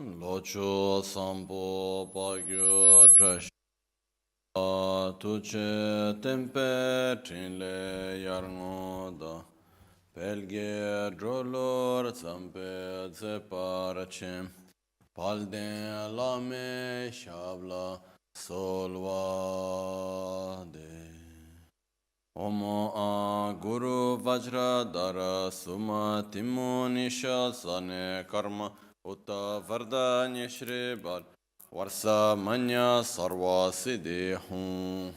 Locho sampo pagyo trash tuche tempe trinle yarngo da pelge drolor zampe zeparachem palden lame shabla solva de Omo a guru vajra dara suma timu nisha sane karma uta varda nyeshri bar varsa manya sarva siddhi hum.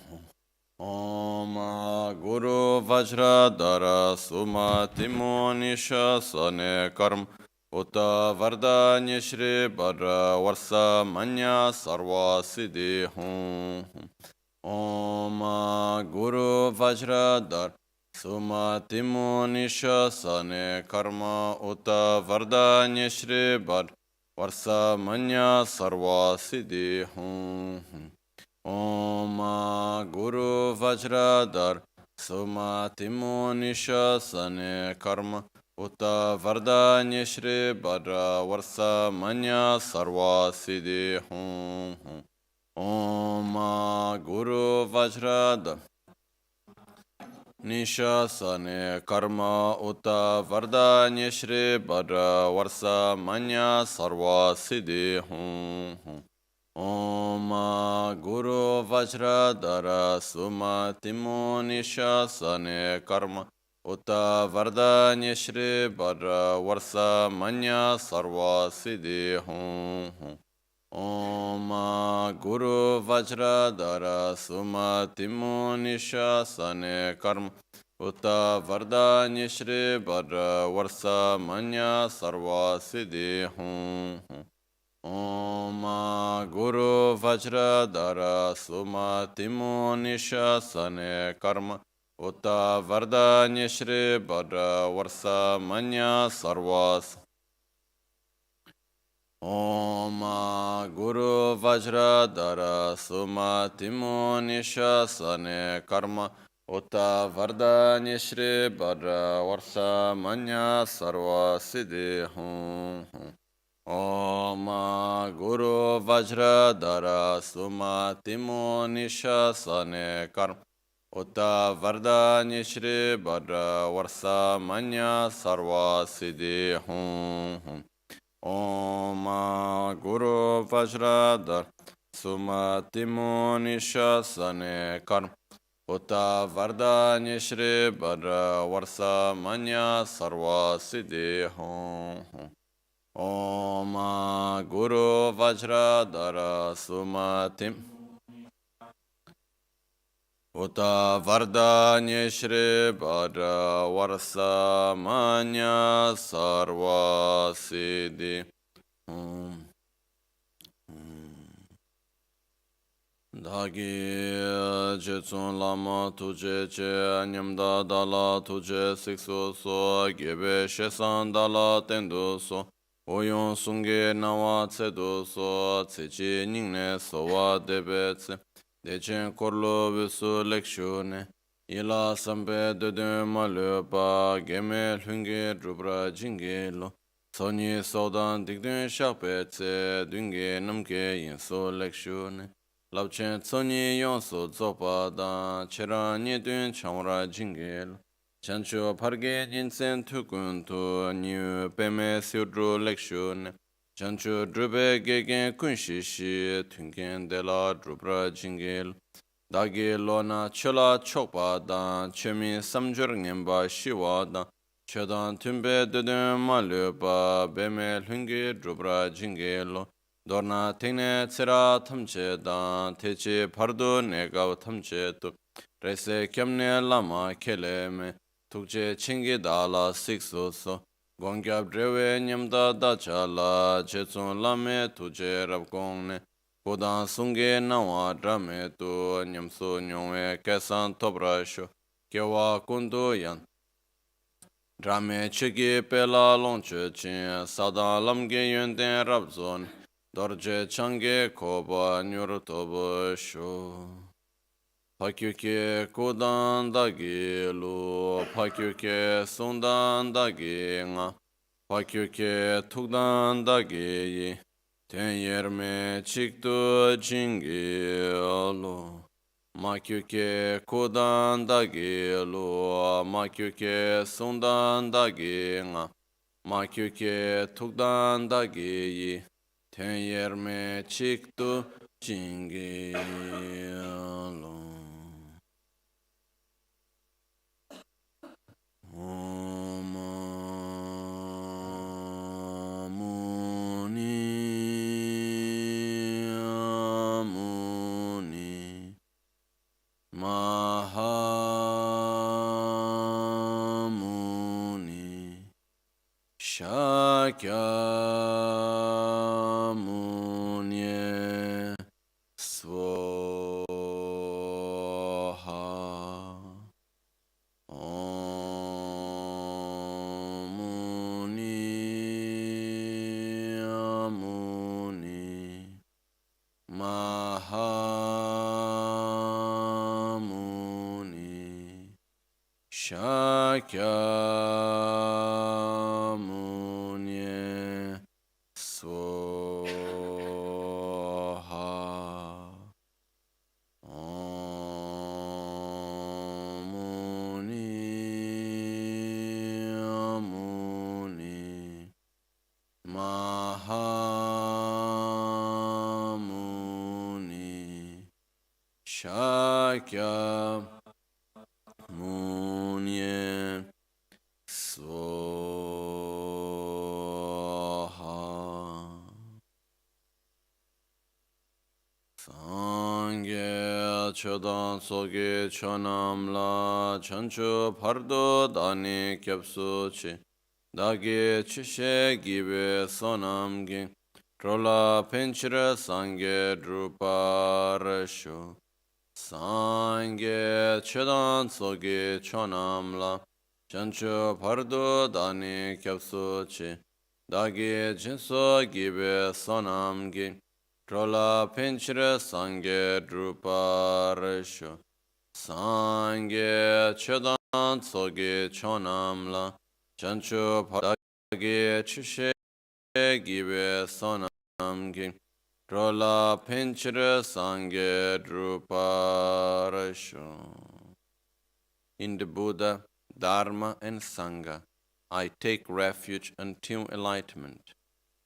Om a guru vajra dara suma timu nisha sane karma uta varda nyeshri bar varsa manya sarva siddhi hum. Om Guru Vajradhar Suma Timu Nisha Sane Karma Uta Vardanya Shri Bar Varsa Manya Sarva Siddhi Hum. Om Guru Vajradhar Suma Timu Nisha Sane Karma Uta Vardanya Shri Bar Varsa Manya Sarva Siddhi Hum. Om Guru Vajrada Nisha Sane Karma Uta Vardanya Shri Bhadra Varsa Manya Sarva Siddhi Hum. Om Guru Vajradhara Suma Timu Nisha Sane Karma Uta Vardanya Shri Bhadra Varsa Manya Sarva Siddhi Hum. Om Guru Vajradhara Suma Timu Nisha Sane Karma Uta Vardanya Shri Bhadra Varsa Manya Sarva Siddhi Hum. Om Guru Vajradhara Suma Timu Nisha Sane Karma Uta Vardanya Shri Bhadra Varsa Manya Sarva Om Guru Vajradhara Suma Timu Nisha Sane Karma Uta Vardanya Shri Bhadra Varsa Manya Sarva Siddhi Hum. Om Guru Vajradhara Suma Timu Nisha Sane Karma Uta Vardanya Shri Bhadra Varsa Manya Sarva Siddhi Hum. Om Guru Vajradhar Suma Timu Nisha Sane Karma Uta Vardanya Shri Bhadra Varsa Manya Sarva Siddhi Hum. Om Guru Vajradhara Suma Timu Uta Vardanya Shri Bhadra Varsa Manya Sarva Siddhi Hum. Dagi Jetsun Lama Tuje Che Nyamda Dala Tuje Sikso So Gebe Shesan Dala Tendu So Oyon Sunge Nawa Tsedu So Tsechi Ningne Sowa Debe Tse Dechen Korlo Visu Lekshune Ila Sampe Dede Malupa Geme Lunge Drupra Jingelo Sonyi Sodan Digdun Shakpe Tse Dunge Namke Yinso Lekshune Labchen Sonyi Yonso Zopa Dan Chera Nyedun Chamra Jingelo Chancho Parge Jinsen Tukun Tu Nyu Peme Siudru Lekshune Chanchu Drube Gegen Kunshishi Tunken Dela Drupra Jingel Dagi Lona Chola Chokpa Dan Chemi Samjur Ngemba Shiwa Dan Chodan Tumbe Dudun Malupa Beme Lungi Drupra Jingelo Dorna Tene Tsira Tamche Dan Techi Pardu Negav Tamche Tu Rese Kyamne Lama Keleme Tukche Chingi Dala Sikso So Gongyab Drewe Nyamda Dachala Chetsun Lame Tuje Rabgongne Kodan Sunge Nawa Drame Tu Nyamsu Nyongwe Kesan Tobrasho Kewa Kundu Yan Drame Chigi Pela Longche Chin Sadan Lamge Yunden Rabzon Dorje Change Koba Nyurutobo Sho Pakyuke Kodan Dagi Lu Pakyuke Sundan Dagi Nga Pakyuke Tukdan Dagi ten yerme chiktu chingi lo, ma kyuke kudan dagi lo, ma kyuke sundan dagi nga, ma kyuke tukdan dagi yi, ten yerme chiktu chingi lo. Mahamuni Shakyamunye Swaha Omuni Amuni Mahamuni Shakyamunye Swaha Omuni Amuni Mahamuni Shakyamunye Swaha. Sangye chodan soge chonamla chanchu pardo dani kyapsu chi dagi chishe gibe sonamgi trola penchira sangye druparashu. Sangye chodan soge chonamla chanchu pardo dani kyapsu chi dagi jinso gibe sonamgi trola penchira sangye druparashu. Sangye chodan soge chonamla chanchu dagi chishe gibe sonamgi trola penchira sangye druparashu. In the Buddha, Dharma and Sangha, I take refuge until enlightenment.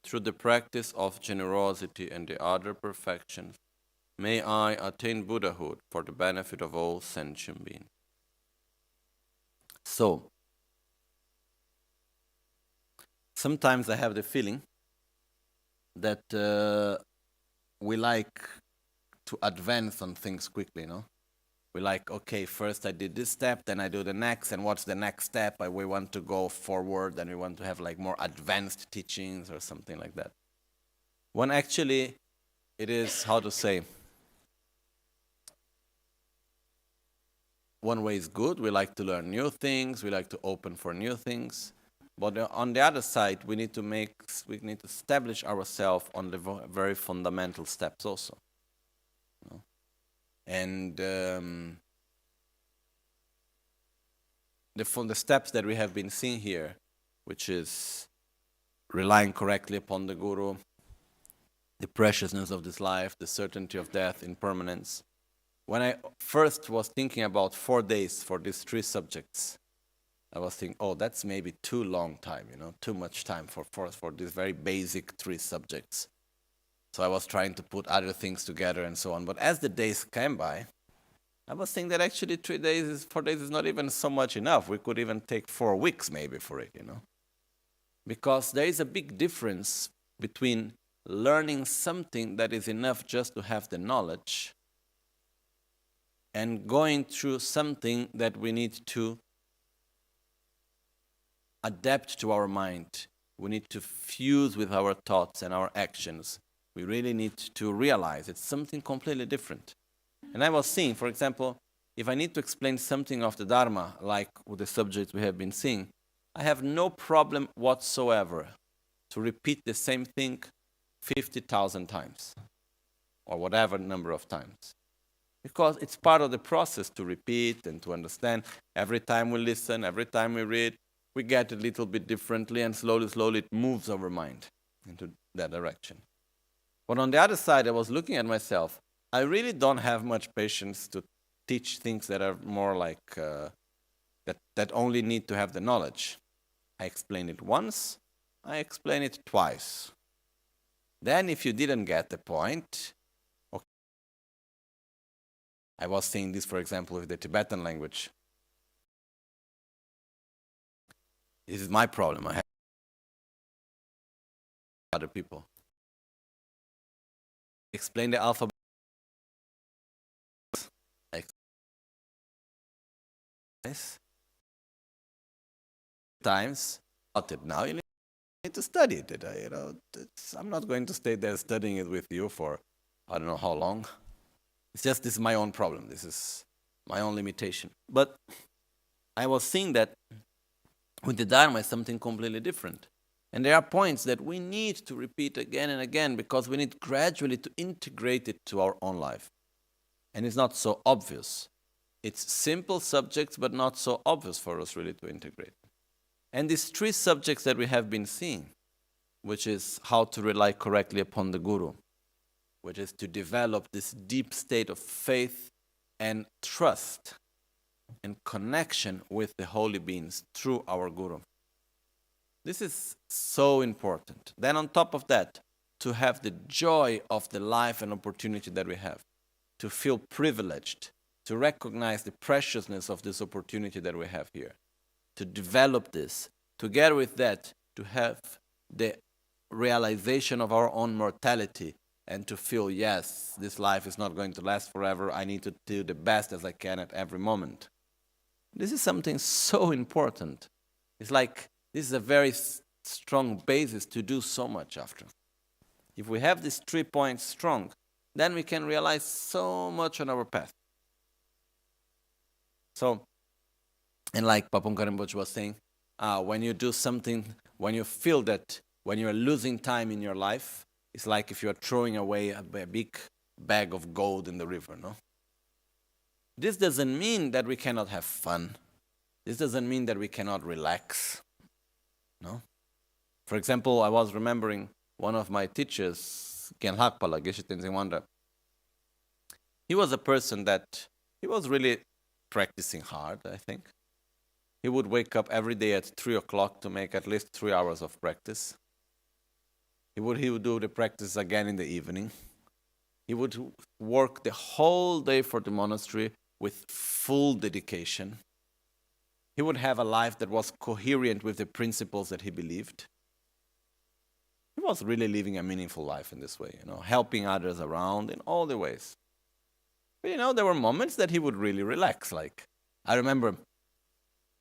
Through the practice of generosity and the other perfections, may I attain Buddhahood for the benefit of all sentient beings. So, sometimes I have the feeling that we like to advance on things quickly, no? We like, okay, first I did this step, then I do the next, and what's the next step? We want to go forward, and we want to have like more advanced teachings or something like that. When actually it is, how to say, one way is good, we like to learn new things, we like to open for new things, but on the other side, we need to establish ourselves on the very fundamental steps also. You know? And the steps that we have been seeing here, which is relying correctly upon the Guru, the preciousness of this life, the certainty of death, impermanence. When I first was thinking about 4 days for these 3 subjects, I was thinking, oh, that's maybe too long time, too much time for these very basic 3 subjects. So I was trying to put other things together and so on. But as the days came by, I was thinking that actually 4 days is not even so much enough. We could even take 4 weeks maybe for it, Because there is a big difference between learning something that is enough just to have the knowledge and going through something that we need to adapt to our mind. We need to fuse with our thoughts and our actions. We really need to realize it's something completely different. And I was seeing, for example, if I need to explain something of the Dharma, like with the subjects we have been seeing, I have no problem whatsoever to repeat the same thing 50,000 times, or whatever number of times. Because it's part of the process to repeat and to understand. Every time we listen, every time we read, we get a little bit differently, and slowly it moves our mind into that direction. But on the other side, I was looking at myself. I really don't have much patience to teach things that are more like that only need to have the knowledge. I explain it once, I explain it twice. Then if you didn't get the point, okay. I was saying this, for example, with the Tibetan language. This is my problem. I have other people. Explain the alphabet. Times, now you need to study it. I'm not going to stay there studying it with you for I don't know how long. It's just this is my own problem. This is my own limitation. But I was seeing that with the Dharma is something completely different. And there are points that we need to repeat again and again because we need gradually to integrate it to our own life. And it's not so obvious. It's simple subjects, but not so obvious for us really to integrate. And these three subjects that we have been seeing, which is how to rely correctly upon the Guru, which is to develop this deep state of faith and trust and connection with the holy beings through our Guru. This is so important. Then on top of that, to have the joy of the life and opportunity that we have, to feel privileged, to recognize the preciousness of this opportunity that we have here, to develop this, together with that, to have the realization of our own mortality and to feel, yes, this life is not going to last forever, I need to do the best as I can at every moment. This is something so important. It's like this is a very strong basis to do so much after. If we have these 3 points strong, then we can realize so much on our path. So, and like Pabongkha Rinpoche was saying, when you do something, when you feel that when you're losing time in your life, it's like if you're throwing away a big bag of gold in the river, no? This doesn't mean that we cannot have fun. This doesn't mean that we cannot relax, no? For example, I was remembering one of my teachers, Genlakpala, Geshe Tenzin Wanda. He was a person that, he was really practicing hard, I think. He would wake up every day at 3 o'clock to make at least 3 hours of practice. He would do the practice again in the evening. He would work the whole day for the monastery with full dedication. He would have a life that was coherent with the principles that he believed. He was really living a meaningful life in this way, helping others around in all the ways. But there were moments that he would really relax. Like, I remember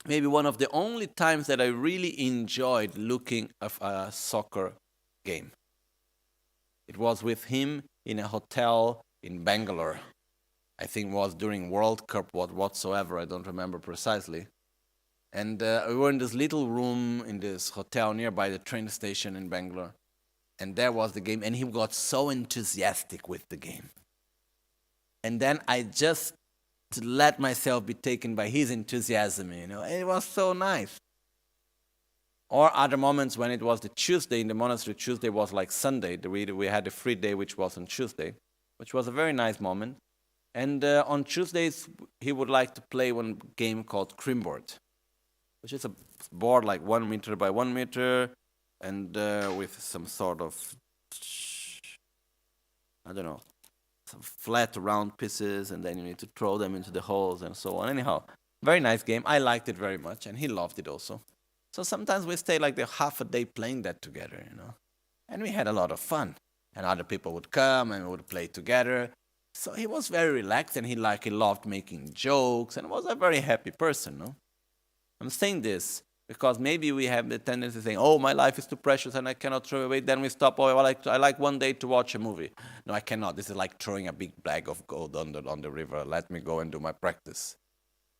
maybe one of the only times that I really enjoyed looking at a soccer game. It was with him in a hotel in Bangalore. I think it was during World Cup whatsoever, I don't remember precisely. And we were in this little room in this hotel nearby the train station in Bangalore. And there was the game, and he got so enthusiastic with the game. And then I just let myself be taken by his enthusiasm, It was so nice. Or other moments when it was the Tuesday in the monastery. Tuesday was like Sunday. We had a free day, which was on Tuesday, which was a very nice moment. And on Tuesdays, he would like to play one game called Crimboard, which is a board like 1 meter by 1 meter, and with some sort of, I don't know, some flat round pieces, and then you need to throw them into the holes and so on. Anyhow, very nice game. I liked it very much, and he loved it also. So sometimes we stay like half a day playing that together, And we had a lot of fun. And other people would come and we would play together. So he was very relaxed, and he loved making jokes, and was a very happy person, no? I'm saying this because maybe we have the tendency to say, oh, my life is too precious and I cannot throw away. Then we stop. Oh, I like one day to watch a movie. No, I cannot. This is like throwing a big bag of gold on the river. Let me go and do my practice.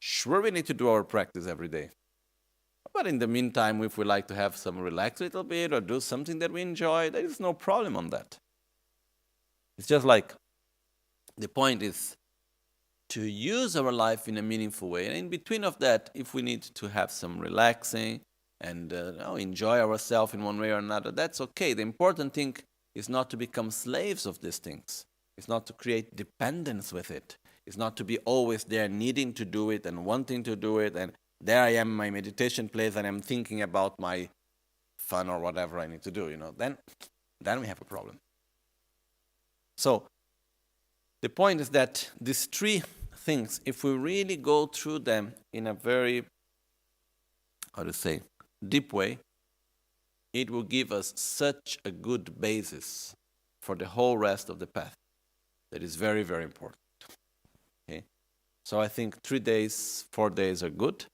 Sure, we need to do our practice every day. But in the meantime, if we like to have some relax a little bit or do something that we enjoy, there is no problem on that. It's just like the point is to use our life in a meaningful way. And in between of that, if we need to have some relaxing and enjoy ourselves in one way or another, that's okay. The important thing is not to become slaves of these things. It's not to create dependence with it. It's not to be always there needing to do it and wanting to do it. And there I am in my meditation place and I'm thinking about my fun or whatever I need to do, then we have a problem. So the point is that these three things, if we really go through them in a very, deep way, it will give us such a good basis for the whole rest of the path. That is very, very important. Okay? So I think 3 days, 4 days are good,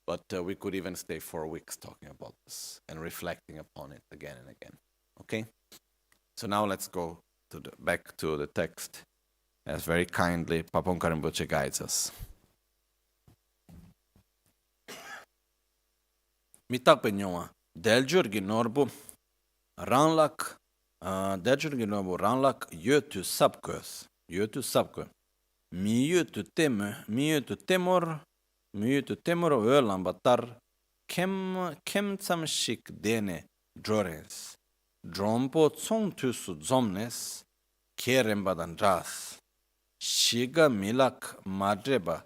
but we could even stay 4 weeks talking about this and reflecting upon it again and again. Okay? So now let's go back to the text, as very kindly Pabongkha Rinpoche guides us. Mitak penyoa deljur gi norbu ranglak deljur gi norbu ranglak yotu sabkos mi yotu temor ölambatar kem tsam shik dene drores drompo tsong tusu zomnes kerembadan ras shiga milak madreba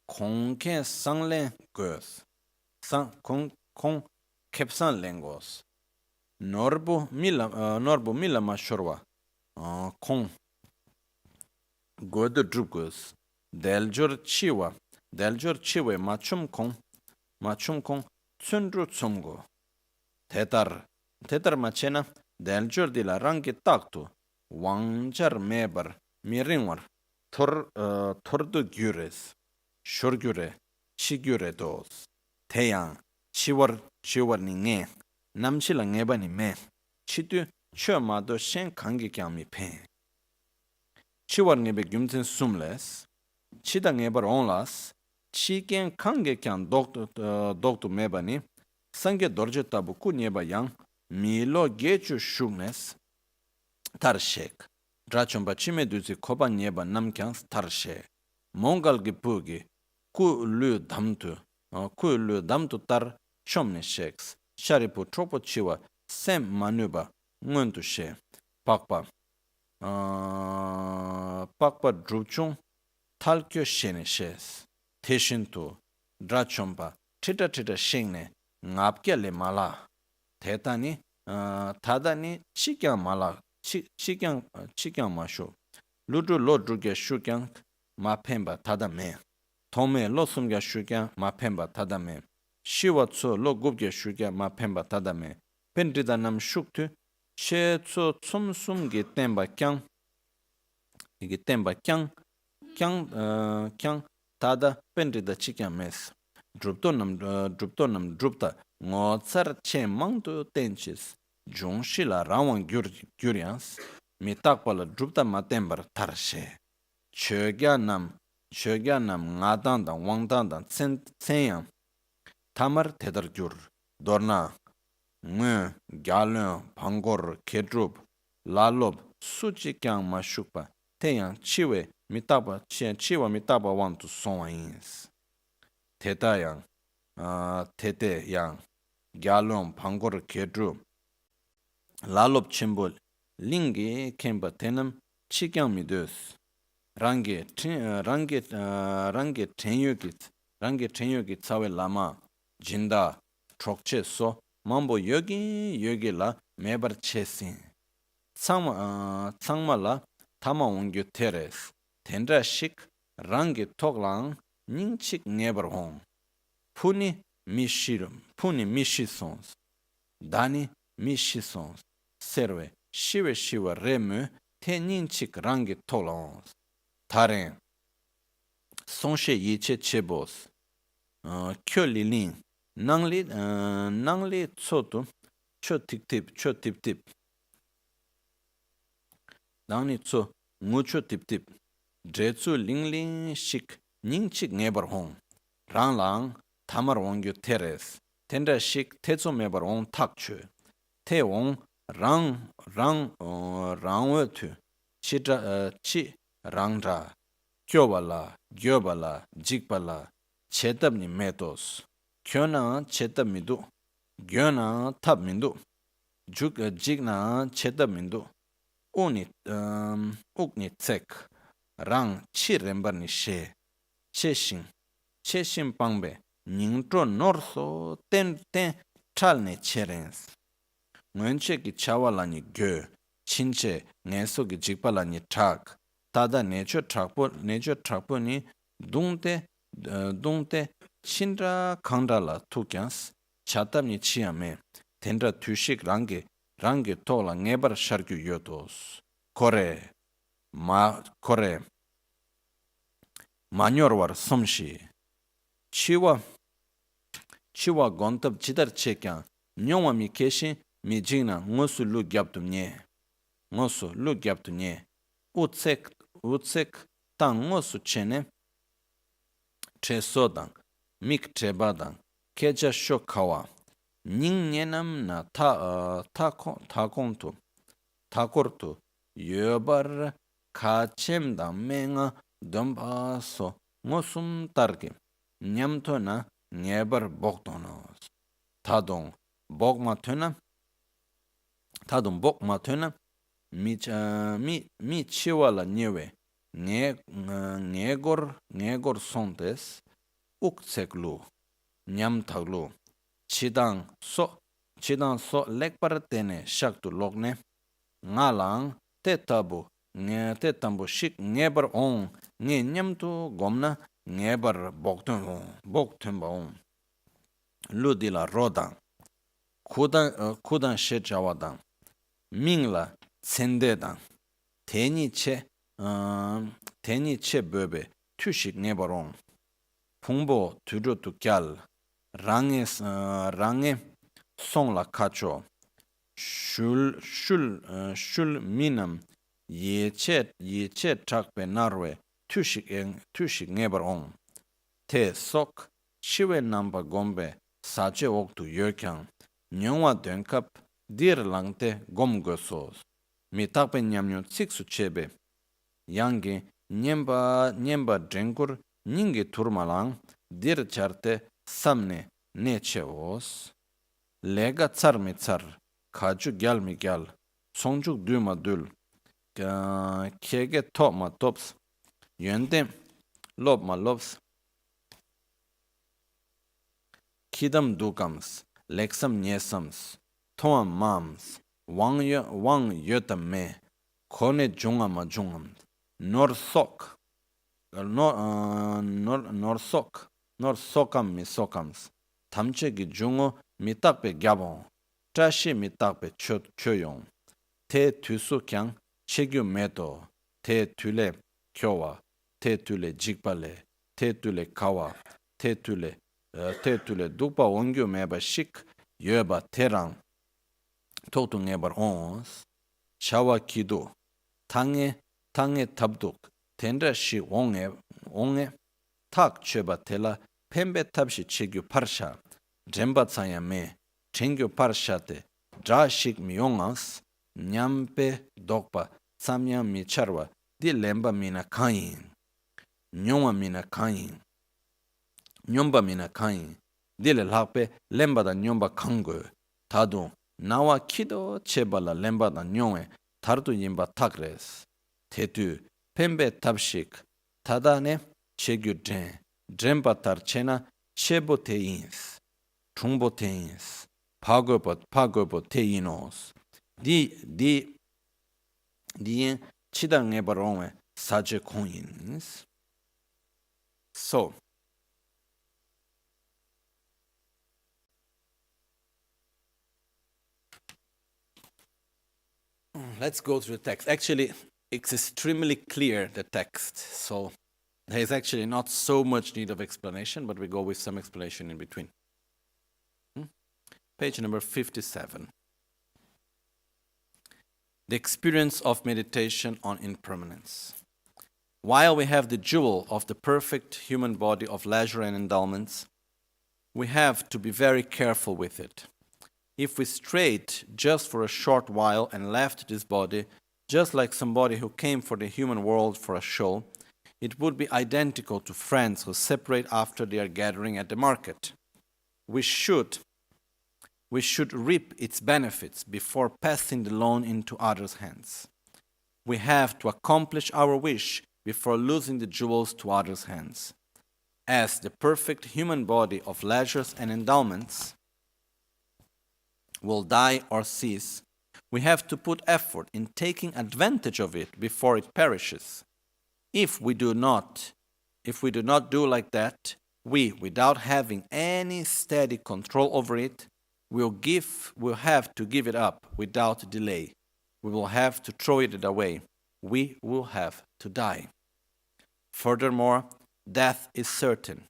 kongken sanglen gos kong kepsan lengos norbu mila mashorwa kong godo drugos deljur chiwe machum kong tsundru tsumgo tetar machena deljur dila rangi taktu wangjar mebar miringwar tordu gyures shurgyure chigyure dos 태양 치월 닝에 남실라 녜바니 메 치두 쳐마도 셴 관계감이 페 치월 녜베 김진 숨레스 치다 녜바 온라스 치겐 관계감 독도 메바니 상게 dorjetabu ku 녜바 양 밀로 게추 슈그네스 타르셰크 드라촌바 치메두지 코바 녜바 남캉 타르셰 몽갈기 부기 쿠르 담투 kuilu damtu tar chomne sheks sharipu tropo chiwa sem manuba nguntu she pakpa drupchung talkyo shene shes teshintu drachompa tita shingne ngapkya le mala thetani tadani chikyang mala chikyang masho ludu lo drugya shukyang mapemba tadame Tome lo sumga shukya ma pemba tadame. Shiwa tso lo gubga shukya ma pemba tadame. Pendrida nam shuktu she tso tsum sumgi temba kyang tada pendrida chikya mes. Drupto nam drupta ngo tsar che mangto tenchis. Jung shila rawang gyuryans. Mi takpala drupta ma tembar tarshe. Chögya nam ngadang dang wangdang dang tsenyang tamar tedar gyur dorna ngu gyalun pangor kedrub lalob suchi kyang ma shukpa tenyang chiwa mitaba wantu songwa yins teta yang tete yang gyalun pangor kedrub lalob chimbol lingi kemba tenam chikyang midus rangi tenyogi tsawe lama jinda trokche so mambo yogi la mebar chesin tsangma la tama ongyo teres tendra shik rangi toklang nyingchik nebar hong puni mishi sons dani mishi sons serwe shiva remu te nyingchik rangi toklang Taren Sonshe Yiche Chebos Kyo Lilin Nangli Tsotu Cho Tip Tip Nangli Tso Mucho Tip Dretsu Ling Shik Ningchik Nebar Hong Rang Lang Tamar Wongyo Teres Tenda Shik Tetso Mebar Hong Takchu Te Wong Rang Wetu Chi Rangra, Kyobala, Gyobala, Jikbala, Chetabni Metos, Kyona Chetab Mindu, Gyona Tab Mindu, Jigna Chetab Mindu, ukni tsek rang chi rembar ni she che shin pangbe nyingtro norso ten chal ne cherens ngonche ki chawa la ni gyo chinche ngeso ki jikpa la ni thak tada necho thakpo ni dungte chinra khangda la tukyans chatab ni chiyame tenra tushik rangi tola ngebar sharkyu yotos kore manyorwar somshi chiwa gontab chidar chekyan nyongwa mi keshin mi jingna ngosu lu gyabtu nye utsek tang ngosu chene tre sodang mik treba dang keja shok kawa ning nyenam na takortu yobar kachem dang menga domba so ngosum targe nyamto na ngebar bokdonos tadong bokma tuna mi chiwa la nyewe ngegor sontes ukseklu nyam thaglu chidang so lekpar tene shaktu lokne ngalang te tambu shik ngebar ong nge nyamtu gomna ngebar boktunba ong ludila rodang kudan she jawadang mingla tsendedang teni che bebe tushik ngebarong pungbo turutu kyal range songla kacho shul minam ye che trakpe narwe tushik ngebarong te sok shiwe namba gombe sache oktu yokyang nyongwa denkap dir langte gomgosos mi takpe nyamnyo tsiksu chebe yangi nyemba drengur nyingi turmalang dir charte samne neche os lega tsar mi tsar kaju gyal mi gyal songjuk duma dul kege top ma tops yöndem lob ma lobs kidam dukams leksam nyesams toam mams wang yotam me kone jungam nor sokam mi sokams tamche gi jungo mi takpe gyabon trashi mi takpe choyong te tusu kyang chegyu meto te tule kyowa te tule jikpale te tule kawa te tule dukpa ongyu meba shik yoba terang toktu ngebar ons chawa kidu tange tabduk tenra shi onge tak cheba tela pembe tabshi chegyu parsha remba tsanya me chengyu parsha te dra shik miyongas nyampe dokpa samyang mi charwa di lemba mina kain nyomba mina kain dile lakpe lemba da nyomba kangu tadu nawa kido cheba la lemba da nyongwe tardu yimba takres tetu pembe tabshik tadane chegyu drenpa tar chena chebo te ins chungbo te ins pagobo te inos di yin chida ngeba rongwe saje kong ins. So let's go through the text. Actually, it's extremely clear, the text. So there is actually not so much need of explanation, but we go with some explanation in between. Page number 57. The experience of meditation on impermanence. While we have the jewel of the perfect human body of leisure and endowments, we have to be very careful with it. If we strayed just for a short while and left this body, just like somebody who came for the human world for a show, it would be identical to friends who separate after they are gathering at the market. We should reap its benefits before passing the loan into others' hands. we have to accomplish our wish before losing the jewels to others' hands. As the perfect human body of leisures and endowments will die or cease, we have to put effort in taking advantage of it before it perishes. If we do not do like that, we, without having any steady control over it, will have to give it up without delay. We will have to throw it away. We will have to die. Furthermore, death is certain.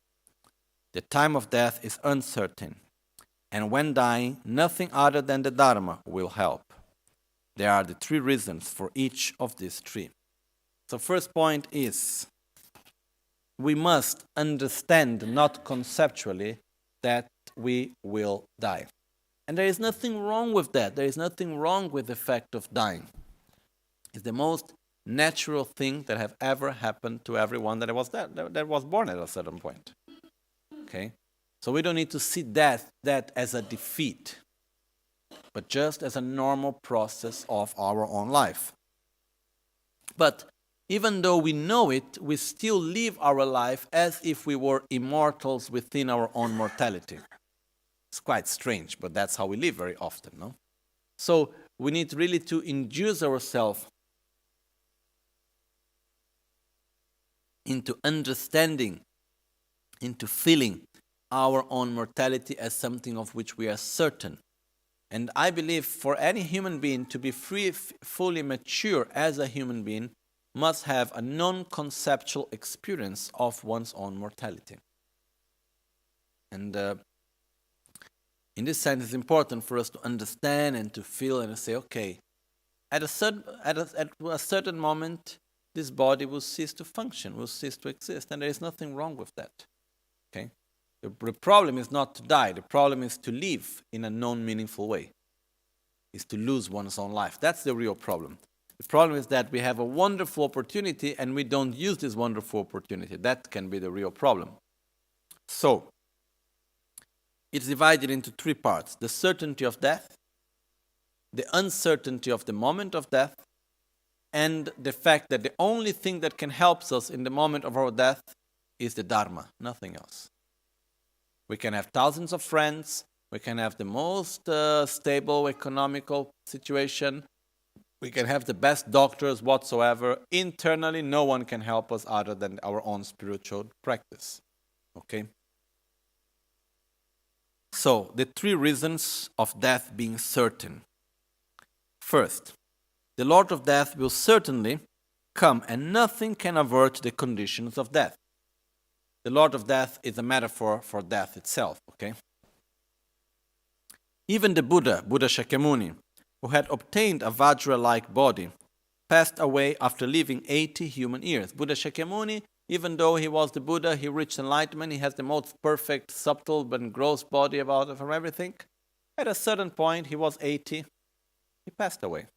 The time of death is uncertain. And when dying, nothing other than the Dharma will help. There are the three reasons for each of these three. So first point is, we must understand, not conceptually, that we will die. And there is nothing wrong with that. There is nothing wrong with the fact of dying. It's the most natural thing that have ever happened to everyone that was born at a certain point. Okay? So we don't need to see that as a defeat, but just as a normal process of our own life. But even though we know it, we still live our life as if we were immortals within our own mortality. It's quite strange, but that's how we live very often, no? So we need really to induce ourselves into understanding, into feeling our own mortality as something of which we are certain. And I believe for any human being to be fully mature as a human being must have a non-conceptual experience of one's own mortality. And in this sense, it's important for us to understand and to feel and to say, okay, at a certain moment, this body will cease to function, will cease to exist, and there is nothing wrong with that. Okay? The problem is not to die. The problem is to live in a non-meaningful way, is to lose one's own life. That's the real problem. The problem is that we have a wonderful opportunity and we don't use this wonderful opportunity. That can be the real problem. So, it's divided into three parts: the certainty of death, the uncertainty of the moment of death, and the fact that the only thing that can help us in the moment of our death is the Dharma, nothing else. We can have thousands of friends, we can have the most stable economical situation, we can have the best doctors whatsoever. Internally, no one can help us other than our own spiritual practice. Okay? So, the three reasons of death being certain. First, the Lord of Death will certainly come and nothing can avert the conditions of death. The Lord of Death is a metaphor for death itself, okay? Even the Buddha Shakyamuni, who had obtained a Vajra-like body, passed away after living 80 human years. Buddha Shakyamuni, even though he was the Buddha, he reached enlightenment, he has the most perfect, subtle, and gross body from everything. At a certain point, he was 80, he passed away.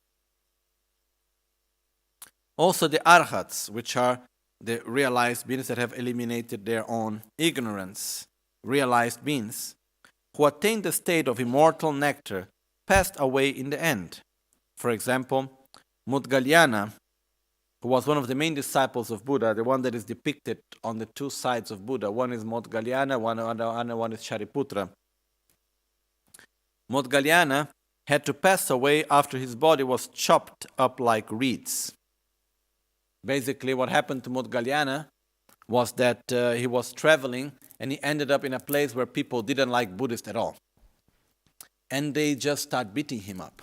Also the Arhats, which are the realized beings that have eliminated their own ignorance, realized beings, who attained the state of immortal nectar, passed away in the end. For example, Mudgalyana, who was one of the main disciples of Buddha, the one that is depicted on the two sides of Buddha. One is Mudgalyana, one is Shariputra. Mudgalyana had to pass away after his body was chopped up like reeds. Basically, what happened to Mudgalyana was that he was traveling and he ended up in a place where people didn't like Buddhists at all. And they just started beating him up.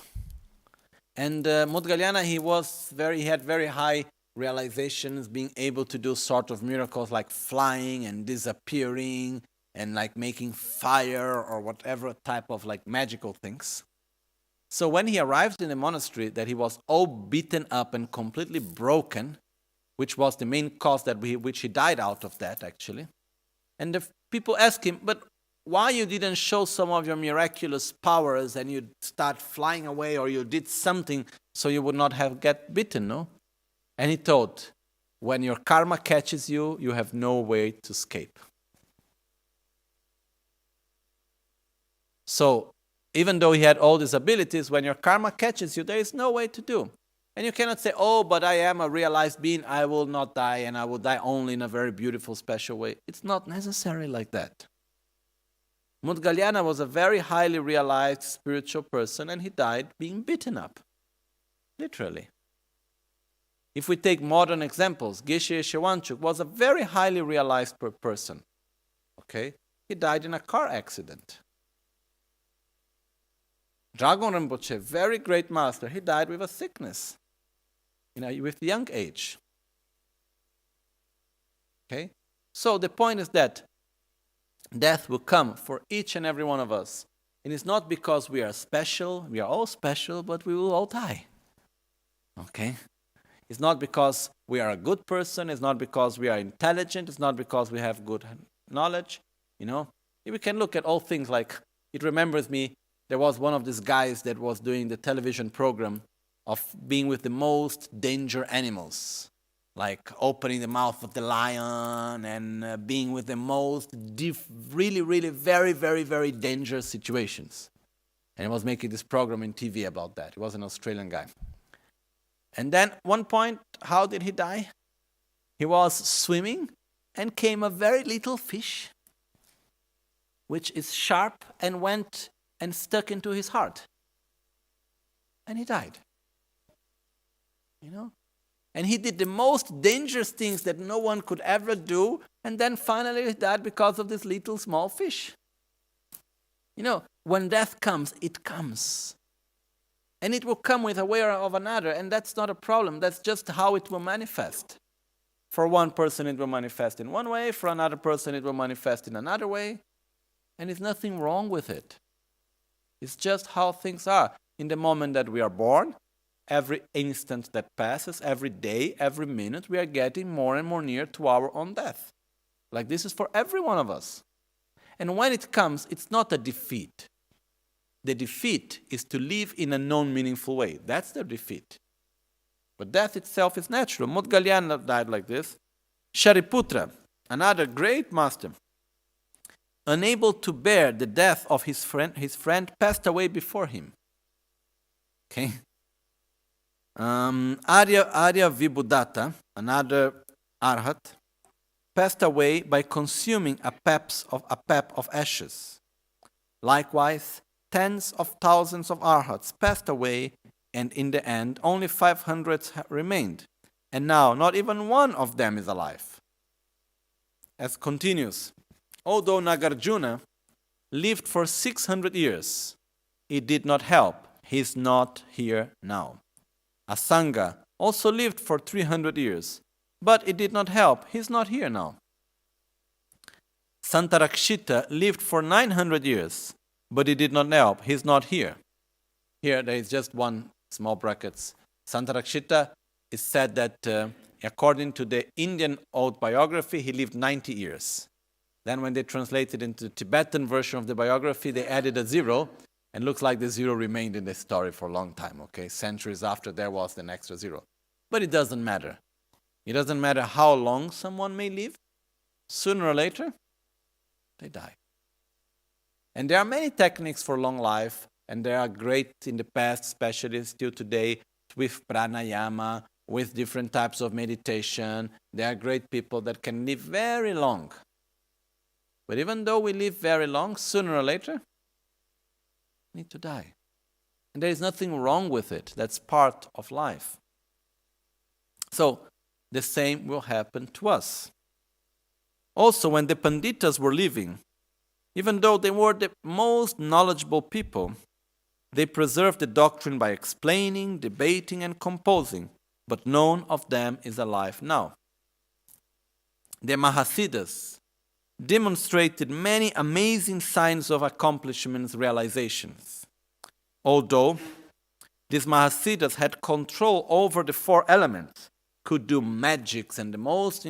And Mudgalyana, he had very high realizations, being able to do sort of miracles like flying and disappearing and like making fire or whatever type of like magical things. So when he arrived in the monastery, that he was all beaten up and completely broken, which was the main cause which he died out of that actually. And the people asked him, but why you didn't show some of your miraculous powers and you start flying away, or you did something so you would not have get bitten, no? And he told, when your karma catches you, you have no way to escape. So, even though he had all these abilities, when your karma catches you, there is no way to do. And you cannot say, oh, but I am a realized being, I will not die, and I will die only in a very beautiful, special way. It's not necessary like that. Mudgalyana was a very highly realized spiritual person, and he died being beaten up. Literally. If we take modern examples, Geshe Shewanchuk was a very highly realized person. Okay? He died in a car accident. Dragon Rinpoche, very great master, he died with a sickness, with young age. Okay? So the point is that death will come for each and every one of us. And it's not because we are special, we are all special, but we will all die. Okay? It's not because we are a good person, it's not because we are intelligent, it's not because we have good knowledge. We can look at all things like, it remembers me, there was one of these guys that was doing the television program of being with the most danger animals, like opening the mouth of the lion and being with the most really, really very, very, very dangerous situations. And he was making this program in TV about that. He was an Australian guy. And then one point, how did he die? He was swimming and came a very little fish, which is sharp, and went and stuck into his heart. And he died. And he did the most dangerous things that no one could ever do, and then finally he died because of this little small fish. When death comes, it comes. And it will come with a way or another, and that's not a problem. That's just how it will manifest. For one person it will manifest in one way, for another person it will manifest in another way, and there's nothing wrong with it. It's just how things are. In the moment that we are born, every instant that passes, every day, every minute, we are getting more and more near to our own death. Like this is for every one of us. And when it comes, it's not a defeat. The defeat is to live in a non-meaningful way. That's the defeat. But death itself is natural. Mudgalyana died like this. Shariputra, another great master, unable to bear the death of his friend passed away before him. Okay? Arya Vibhudatta, another arhat, passed away by consuming a pep of ashes. Likewise, tens of thousands of arhats passed away, and in the end, only 500 remained. And now, not even one of them is alive. As continues, although Nagarjuna lived for 600 years, it did not help. He is not here now. Asanga also lived for 300 years, but it did not help. He is not here now. Santarakshita lived for 900 years, but it did not help. He is not here. Here there is just one small brackets. Santarakshita is said that according to the Indian old biography, he lived 90 years. Then when they translated into the Tibetan version of the biography, they added a zero, and looks like the zero remained in the story for a long time, okay? Centuries after, there was an extra zero. But it doesn't matter. It doesn't matter how long someone may live. Sooner or later, they die. And there are many techniques for long life, and they are great in the past, especially still today, with pranayama, with different types of meditation. There are great people that can live very long. But even though we live very long, sooner or later, we need to die. And there is nothing wrong with it. That's part of life. So, the same will happen to us. Also, when the Panditas were living, even though they were the most knowledgeable people, they preserved the doctrine by explaining, debating, and composing, but none of them is alive now. The Mahasiddhas demonstrated many amazing signs of accomplishments, realizations. Although these Mahasiddhas had control over the four elements, could do magics and the most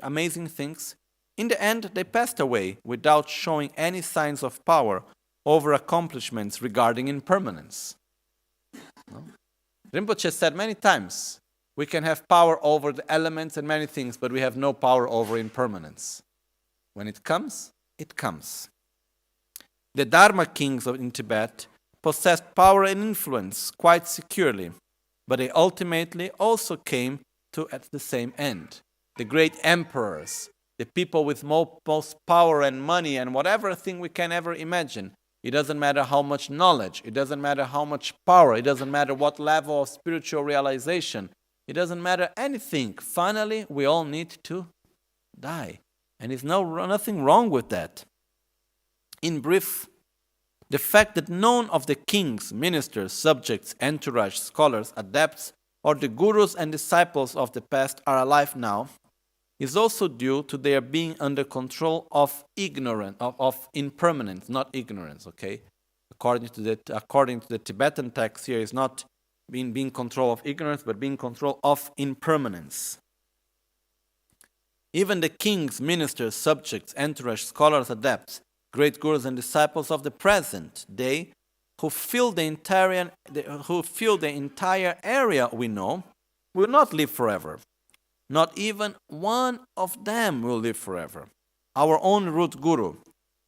amazing things, in the end they passed away without showing any signs of power over accomplishments regarding impermanence. No? Rinpoche said many times, we can have power over the elements and many things, but we have no power over impermanence. When it comes, it comes. The Dharma kings in Tibet possessed power and influence quite securely, but they ultimately also came to at the same end. The great emperors, the people with most power and money and whatever thing we can ever imagine. It doesn't matter how much knowledge, it doesn't matter how much power, it doesn't matter what level of spiritual realization, it doesn't matter anything. Finally, we all need to die. And there's nothing wrong with that. In brief, the fact that none of the kings, ministers, subjects, entourage, scholars, adepts, or the gurus and disciples of the past are alive now is also due to their being under control of ignorance, of impermanence, not ignorance, okay? According to the Tibetan text here, is not being control of ignorance, but being control of impermanence. Even the kings, ministers, subjects, entourage, scholars, adepts, great gurus and disciples of the present day who fill the entire area we know will not live forever. Not even one of them will live forever. Our own root guru,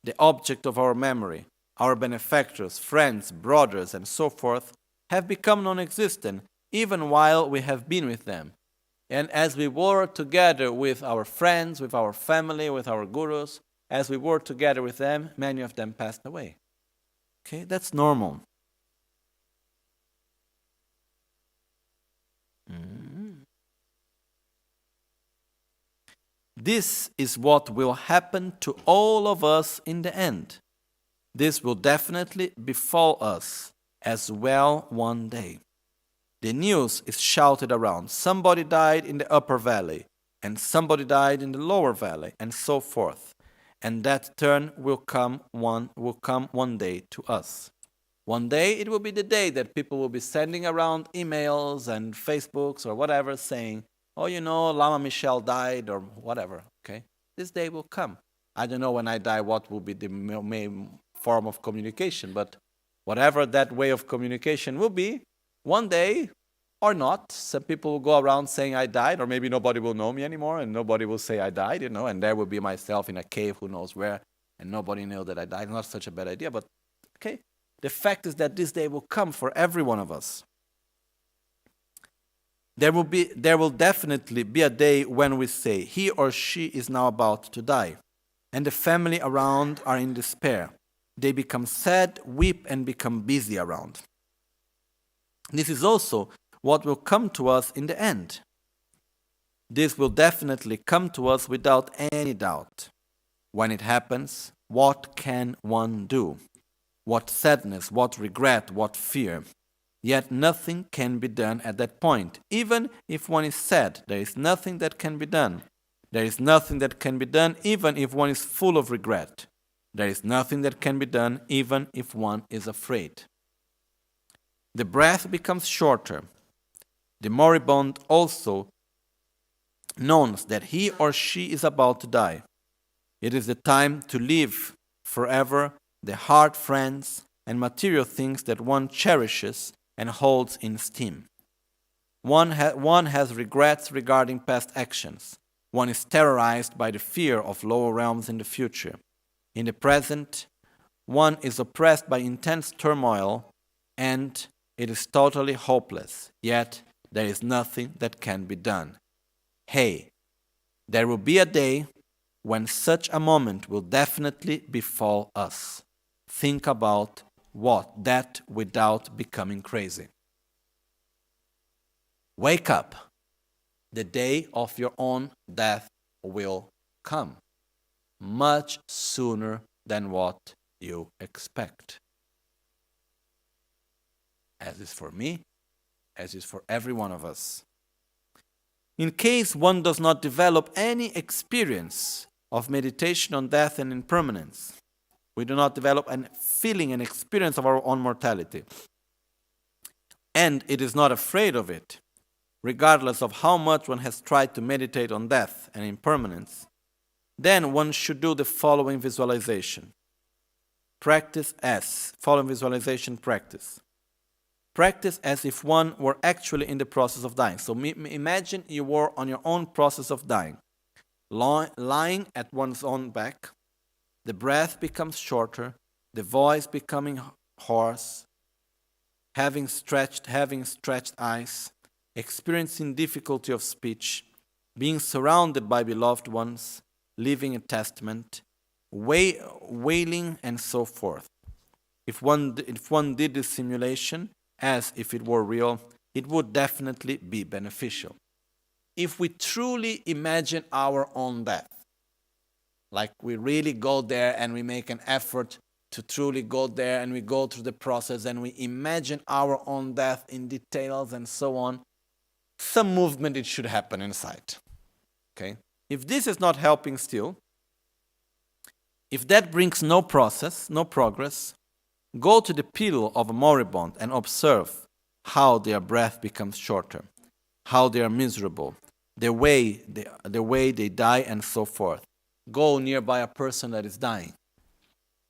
the object of our memory, our benefactors, friends, brothers, and so forth, have become non-existent even while we have been with them. And as we were together with our friends, with our family, with our gurus, as we were together with them, many of them passed away. Okay, that's normal. This is what will happen to all of us in the end. This will definitely befall us as well one day. The news is shouted around. Somebody died in the upper valley, and somebody died in the lower valley, and so forth. And that turn will come one day to us. One day it will be the day that people will be sending around emails and Facebooks or whatever saying, oh, Lama Michel died or whatever, okay? This day will come. I don't know when I die what will be the main form of communication, but whatever that way of communication will be, one day or not, some people will go around saying I died, or maybe nobody will know me anymore and nobody will say I died, and there will be myself in a cave who knows where, and nobody knows that I died. Not such a bad idea, but okay. The fact is that this day will come for every one of us. There will definitely be a day when we say, he or she is now about to die, and the family around are in despair. They become sad, weep, and become busy around. This is also what will come to us in the end. This will definitely come to us without any doubt. When it happens, what can one do? What sadness, what regret, what fear. Yet nothing can be done at that point. Even if one is sad, there is nothing that can be done. There is nothing that can be done even if one is full of regret. There is nothing that can be done even if one is afraid. The breath becomes shorter. The moribund also knows that he or she is about to die. It is the time to leave forever the hard friends and material things that one cherishes and holds in esteem. One has regrets regarding past actions. One is terrorized by the fear of lower realms in the future. In the present, one is oppressed by intense turmoil, and it is totally hopeless. Yet there is nothing that can be done. Hey, there will be a day when such a moment will definitely befall us. Think about that without becoming crazy. Wake up. The day of your own death will come much sooner than what you expect. As is for me, as is for every one of us. In case one does not develop any experience of meditation on death and impermanence, we do not develop a feeling and experience of our own mortality, and it is not afraid of it, regardless of how much one has tried to meditate on death and impermanence, then one should do the following visualization. Following visualization practice. Practice as if one were actually in the process of dying. So imagine you were on your own process of dying, lying at one's own back. The breath becomes shorter, the voice becoming hoarse, having stretched eyes, experiencing difficulty of speech, being surrounded by beloved ones, leaving a testament, wailing, and so forth. If one did this simulation as if it were real, it would definitely be beneficial. If we truly imagine our own death, like we really go there and we make an effort to truly go there and we go through the process and we imagine our own death in details and so on, some movement it should happen inside. Okay? If this is not helping still, if that brings no progress, go to the pillow of a moribund and observe how their breath becomes shorter, how they are miserable, the way they die, and so forth. Go nearby a person that is dying.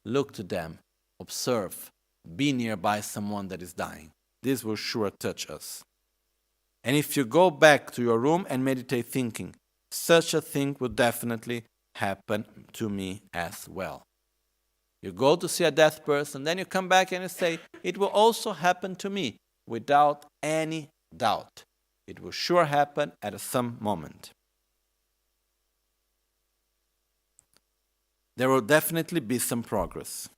Look to them, observe, be nearby someone that is dying. This will sure touch us. And if you go back to your room and meditate thinking, such a thing will definitely happen to me as well. You go to see a dead person, then you come back and you say, it will also happen to me, without any doubt. It will sure happen at some moment. There will definitely be some progress.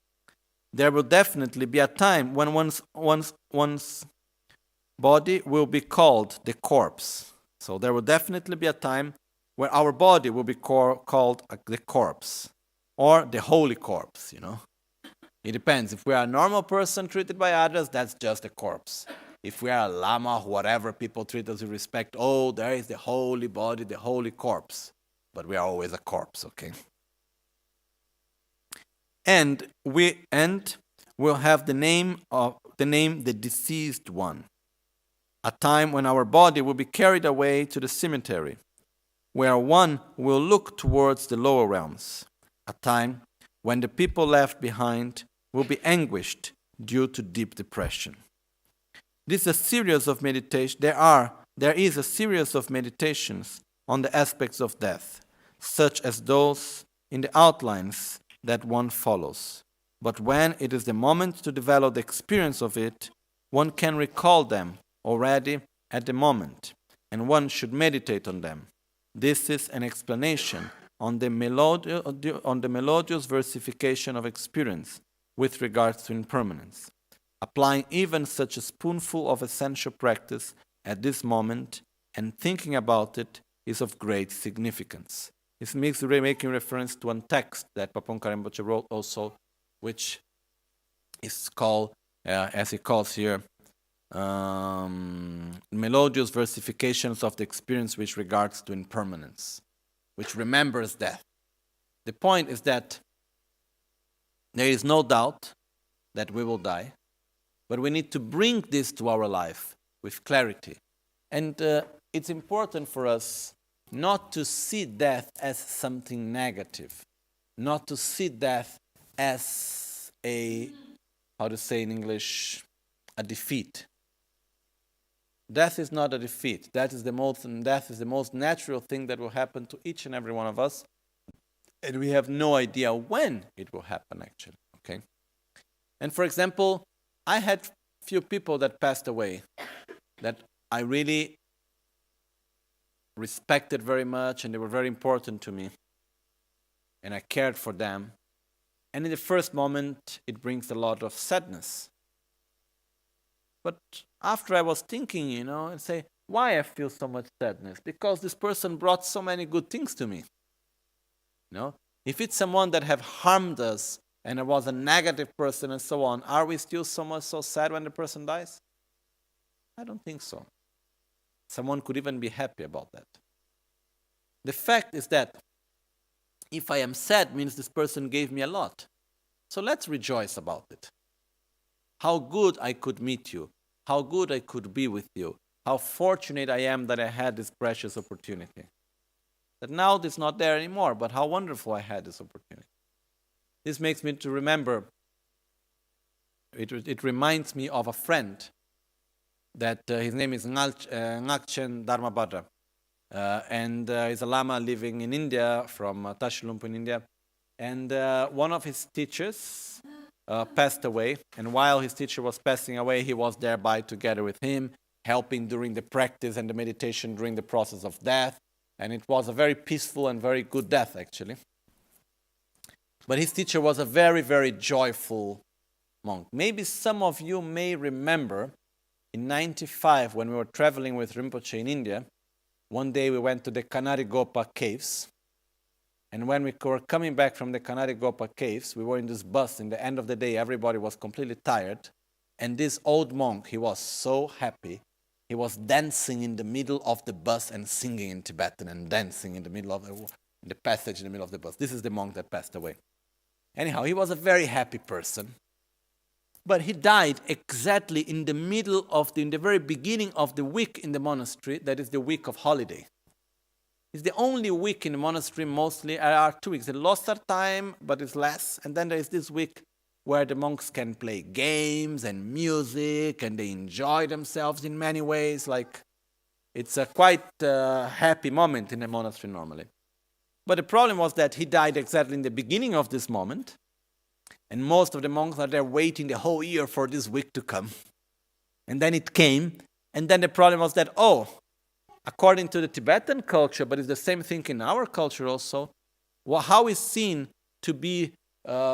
There will definitely be a time when one's body will be called the corpse. So there will definitely be a time where our body will be called the corpse, or the holy corpse, you know. It depends. If we are a normal person treated by others, that's just a corpse. If we are a lama, whatever, people treat us with respect, oh, there is the holy body, the holy corpse. But we are always a corpse, okay? And we'll have the name the deceased one. A time when our body will be carried away to the cemetery, where one will look towards the lower realms. A time when the people left behind will be anguished due to deep depression. This is a series of meditation. There is a series of meditations on the aspects of death, such as those in the outlines that one follows. But when it is the moment to develop the experience of it, one can recall them already at the moment, and one should meditate on them. This is an explanation on the melodious versification of experience with regards to impermanence. Applying even such a spoonful of essential practice at this moment and thinking about it is of great significance. This makes making reference to one text that Pabongkha Rinpoche wrote also, which is called, as he calls here, melodious versifications of the experience with regards to impermanence, which remembers death. The point is that there is no doubt that we will die, but we need to bring this to our life with clarity. And it's important for us not to see death as something negative, not to see death as a, how to say in English, a defeat. Death is not a defeat. Death is the most natural thing that will happen to each and every one of us, and we have no idea when it will happen actually. Okay. And for example, I had few people that passed away that I really respected very much, and they were very important to me, and I cared for them. And in the first moment, it brings a lot of sadness. But after I was thinking, and say, why I feel so much sadness? Because this person brought so many good things to me. If it's someone that have harmed us and it was a negative person and so on, are we still so sad when the person dies? I don't think so. Someone could even be happy about that. The fact is that if I am sad, means this person gave me a lot. So let's rejoice about it. How good I could meet you. How good I could be with you. How fortunate I am that I had this precious opportunity. That now it's not there anymore, but how wonderful I had this opportunity. This makes me to remember, it reminds me of a friend that his name is Ngakchen Dharmabhadra. And he's a Lama living in India, from Tashlumpu in India. And one of his teachers passed away. And while his teacher was passing away, he was thereby together with him, helping during the practice and the meditation during the process of death. And it was a very peaceful and very good death, actually. But his teacher was a very, very joyful monk. Maybe some of you may remember in 95, when we were traveling with Rinpoche in India, one day we went to the Kanarigopa caves. And when we were coming back from the Kanarigopa caves, we were in this bus. In the end of the day, everybody was completely tired. And this old monk, he was so happy. He was dancing in the middle of the bus and singing in Tibetan and dancing in the middle of the passage in the middle of the bus. This is the monk that passed away. Anyhow, he was a very happy person. But he died exactly in the middle of in the very beginning of the week in the monastery, that is the week of holiday. It's the only week in the monastery, mostly. There are 2 weeks. The Losar time, but it's less. And then there is this week where the monks can play games and music, and they enjoy themselves in many ways. Like, it's a quite happy moment in the monastery normally. But the problem was that he died exactly in the beginning of this moment. And most of the monks are there waiting the whole year for this week to come. And then it came. And then the problem was that, according to the Tibetan culture, but it's the same thing in our culture also, how is seen to be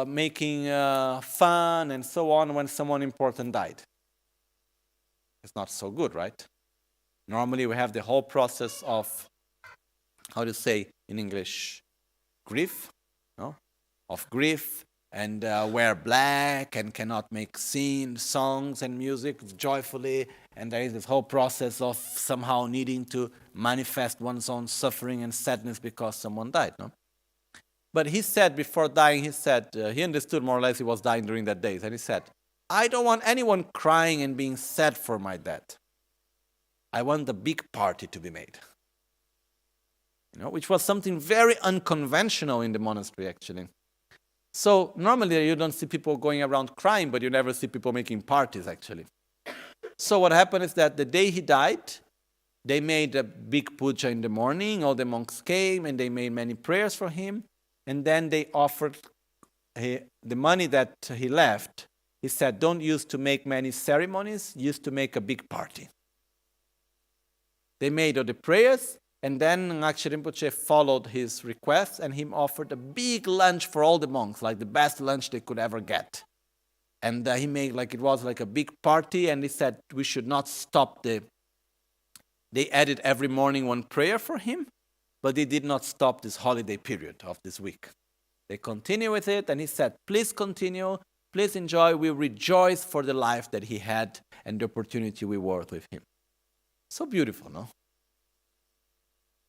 making fun and so on when someone important died? It's not so good, right? Normally we have the whole process of, how to say in English, grief, no? Of grief, and wear black and cannot make songs and music joyfully. And there is this whole process of somehow needing to manifest one's own suffering and sadness because someone died. No? But he said before dying, he understood more or less he was dying during that days. And he said, I don't want anyone crying and being sad for my death. I want a big party to be made. Which was something very unconventional in the monastery, actually. So normally you don't see people going around crying, but you never see people making parties, actually. So what happened is that the day he died, they made a big puja in the morning. All the monks came and they made many prayers for him. And then they offered the money that he left. He said, don't use to make many ceremonies, use to make a big party. They made all the prayers. And then Ngakche Rinpoche followed his request, and he offered a big lunch for all the monks, like the best lunch they could ever get. And he made it was like a big party, and he said we should not stop They added every morning one prayer for him, but they did not stop this holiday period of this week. They continue with it, and he said, please continue, please enjoy. We rejoice for the life that he had and the opportunity we worked with him. So beautiful, no?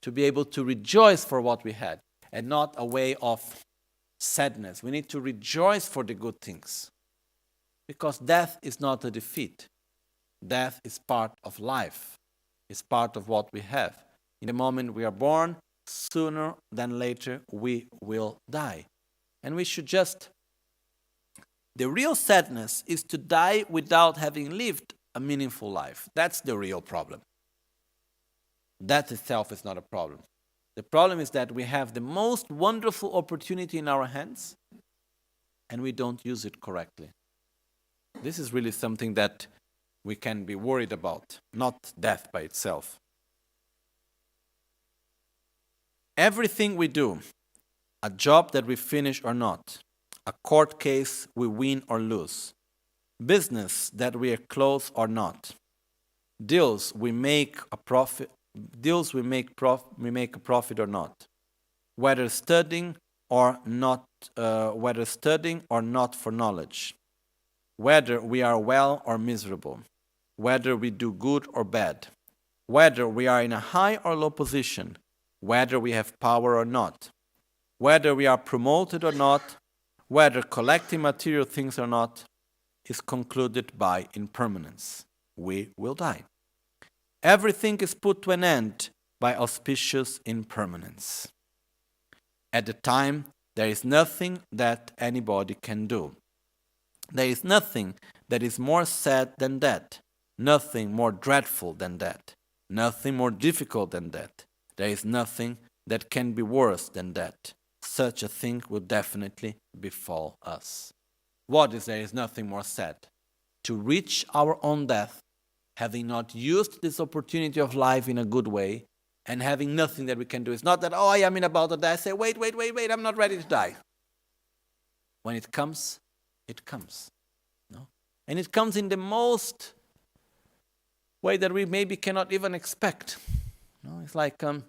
To be able to rejoice for what we had and not a way of sadness. We need to rejoice for the good things. Because death is not a defeat. Death is part of life. It's part of what we have. In the moment we are born, sooner than later we will die. And we should the real sadness is to die without having lived a meaningful life. That's the real problem. That itself is not a problem. The problem is that we have the most wonderful opportunity in our hands and we don't use it correctly. This is really something that we can be worried about, not death by itself. Everything we do, a job that we finish or not, a court case we win or lose, business that we are close or not, deals we make a profit or not, whether studying or not for knowledge, whether we are well or miserable, whether we do good or bad, whether we are in a high or low position, whether we have power or not, whether we are promoted or not, whether collecting material things or not, is concluded by impermanence. We will die. Everything is put to an end by auspicious impermanence. At the time, there is nothing that anybody can do. There is nothing that is more sad than that, nothing more dreadful than that, nothing more difficult than that. There is nothing that can be worse than that. Such a thing will definitely befall us. What is there is nothing more sad. To reach our own death, having not used this opportunity of life in a good way, and having nothing that we can do. It's not that, I am in about to die. I say, wait, I'm not ready to die. When it comes, it comes. No? And it comes in the most way that we maybe cannot even expect. No? It's like, there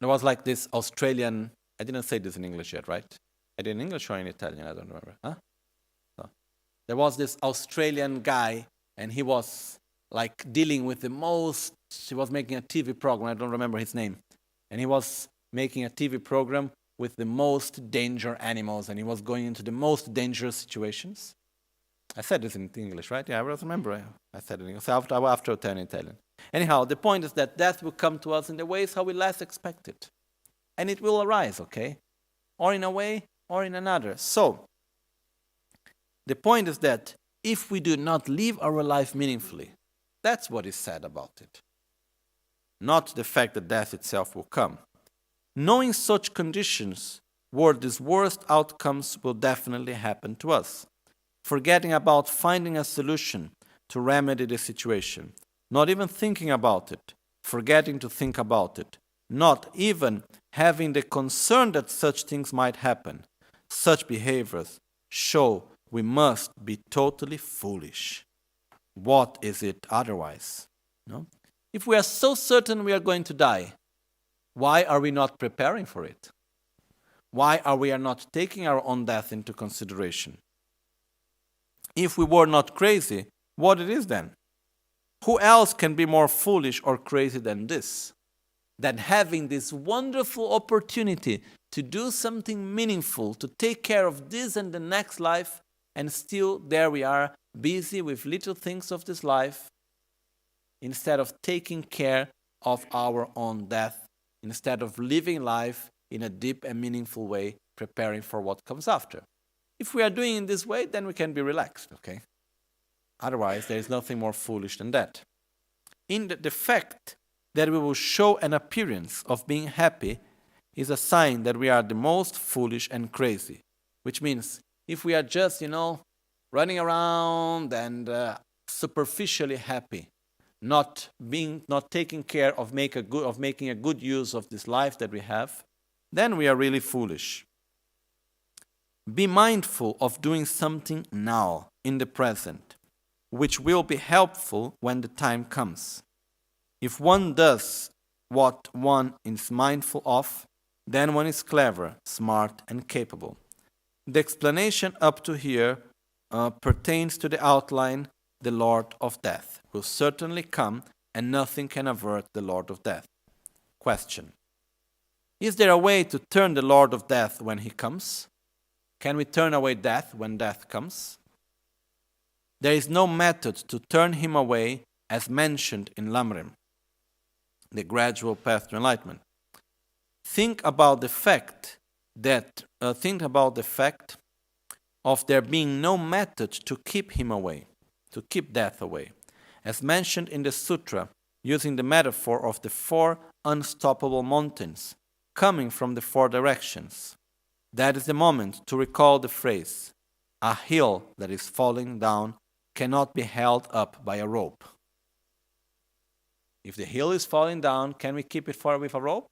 was like this Australian, I didn't say this in English yet, right? I did in English or in Italian, I don't remember. Huh? So, there was this Australian guy, and he was like dealing with he was making a TV program, I don't remember his name. And he was making a TV program with the most danger animals, and he was going into the most dangerous situations. I said this in English, right? Yeah, I remember I said it in English after I turned Italian. Anyhow, the point is that death will come to us in the ways how we less expect it. And it will arise, okay? Or in a way, or in another. So, the point is that if we do not live our life meaningfully, that's what is said about it. Not the fact that death itself will come. Knowing such conditions where these worst outcomes will definitely happen to us. Forgetting about finding a solution to remedy the situation. Not even thinking about it. Forgetting to think about it. Not even having the concern that such things might happen. Such behaviors show we must be totally foolish. What is it otherwise? No? If we are so certain we are going to die, why are we not preparing for it? Why are we not taking our own death into consideration? If we were not crazy, what it is then? Who else can be more foolish or crazy than this? Than having this wonderful opportunity to do something meaningful, to take care of this and the next life, and still there we are, busy with little things of this life, instead of taking care of our own death, instead of living life in a deep and meaningful way, preparing for what comes after. If we are doing it this way, then we can be relaxed, okay? Otherwise, there is nothing more foolish than that. In the fact that we will show an appearance of being happy is a sign that we are the most foolish and crazy, which means if we are just, running around and superficially happy, not taking care of making a good use of this life that we have, then we are really foolish. Be mindful of doing something now, in the present, which will be helpful when the time comes. If one does what one is mindful of, then one is clever, smart, and capable. The explanation up to here pertains to the outline, the Lord of Death will certainly come, and nothing can avert the Lord of Death. Question: is there a way to turn the Lord of Death when he comes? Can we turn away death when death comes? There is no method to turn him away as mentioned in Lamrim, the gradual path to enlightenment. Think about the fact of there being no method to keep him away, to keep death away, as mentioned in the sutra, using the metaphor of the 4 unstoppable mountains coming from the 4 directions. That is the moment to recall the phrase, "A hill that is falling down cannot be held up by a rope." If the hill is falling down, can we keep it far with a rope?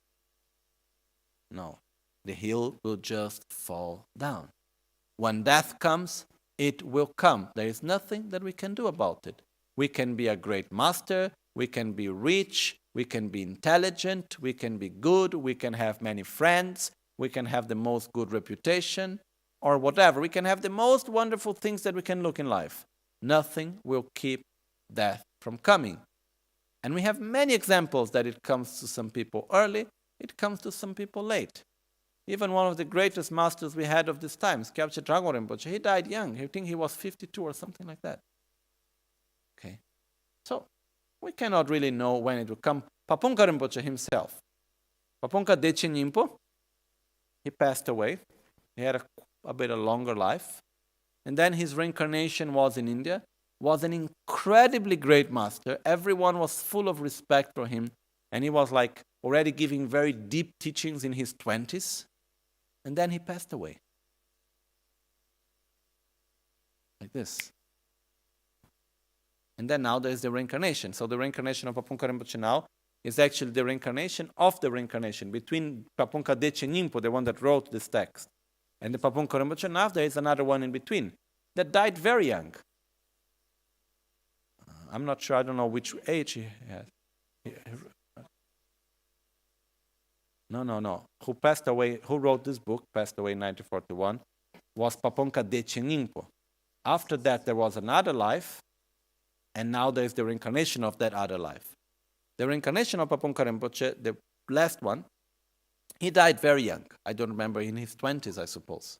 No. The hill will just fall down. When death comes, it will come. There is nothing that we can do about it. We can be a great master, we can be rich, we can be intelligent, we can be good, we can have many friends, we can have the most good reputation, or whatever. We can have the most wonderful things that we can look in life. Nothing will keep death from coming. And we have many examples that it comes to some people early, it comes to some people late. Even one of the greatest masters we had of this time, Kyabje Pabongkha Dechen Nyingpo, he died young. I think he was 52 or something like that. Okay, so we cannot really know when it will come. Pabongkha Rinpoche himself, Pabongkha Dechen Nyingpo, he passed away. He had a bit of longer life. And then his reincarnation was in India, was an incredibly great master. Everyone was full of respect for him. And he was like already giving very deep teachings in his 20s. And then he passed away. Like this. And then now there is the reincarnation. So the reincarnation of Pabongkha Rinpoche now is actually the reincarnation of the reincarnation. Between Pabongkha Dechen Nyingpo, the one that wrote this text, and the Pabongkha Rinpoche now, there is another one in between that died very young. I'm not sure, I don't know which age he had. No. Who passed away, who wrote this book, passed away in 1941, was Pabongkha Dechen Nyingpo. After that, there was another life, and now there is the reincarnation of that other life. The reincarnation of Pabongkha Rinpoche, the last one, he died very young. I don't remember, in his 20s, I suppose.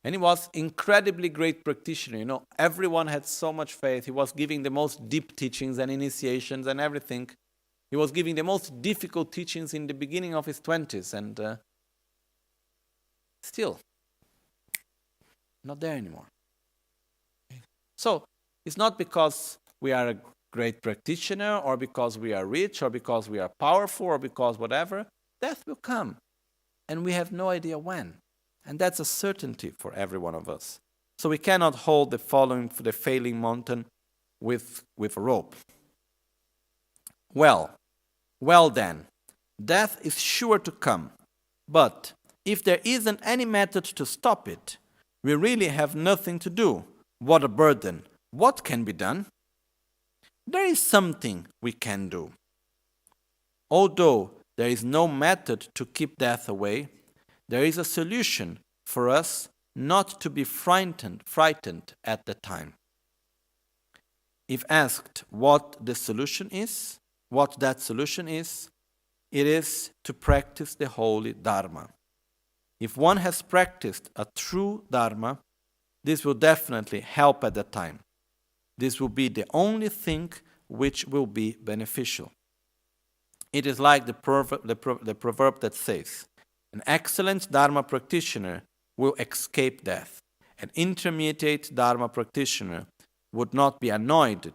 And he was incredibly great practitioner. You know, everyone had so much faith. He was giving the most deep teachings and initiations and everything. He was giving the most difficult teachings in the beginning of his 20s, and still not there anymore. So it's not because we are a great practitioner, or because we are rich, or because we are powerful, or because whatever. Death will come, and we have no idea when. And that's a certainty for every one of us. So we cannot hold the failing mountain with a rope. Well then, death is sure to come. But if there isn't any method to stop it, we really have nothing to do. What a burden. What can be done? There is something we can do. Although there is no method to keep death away, there is a solution for us not to be frightened at the time. If asked what that solution is, it is to practice the holy Dharma. If one has practiced a true Dharma, this will definitely help at that time. This will be the only thing which will be beneficial. It is like the proverb that says, an excellent Dharma practitioner will escape death. An intermediate Dharma practitioner would not be annoyed,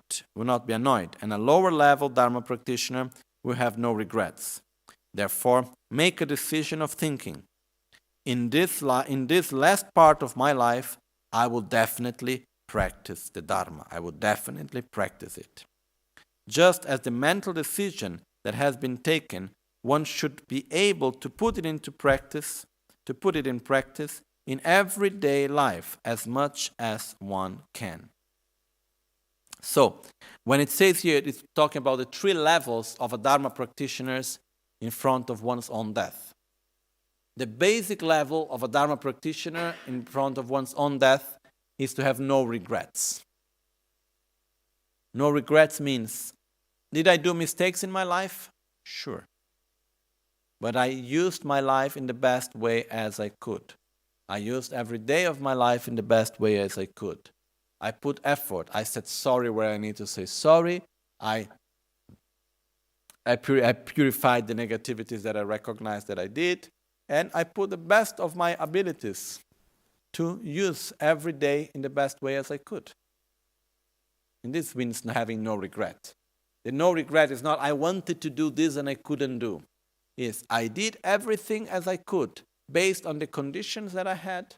and a lower level Dharma practitioner will have no regrets. Therefore, make a decision of thinking, in this last part of my life, I will definitely practice the Dharma. I will definitely practice it. Just as the mental decision that has been taken, one should be able to put it in practice in everyday life as much as one can. So, when it says here, it's talking about the 3 levels of a Dharma practitioners in front of one's own death. The basic level of a Dharma practitioner in front of one's own death is to have no regrets. No regrets means, did I do mistakes in my life? Sure. But I used my life in the best way as I could. I used every day of my life in the best way as I could. I put effort. I said sorry where I need to say sorry. I purified the negativities that I recognized that I did. And I put the best of my abilities to use every day in the best way as I could. And this means having no regret. The no regret is not, I wanted to do this and I couldn't do. It's, I did everything as I could, based on the conditions that I had,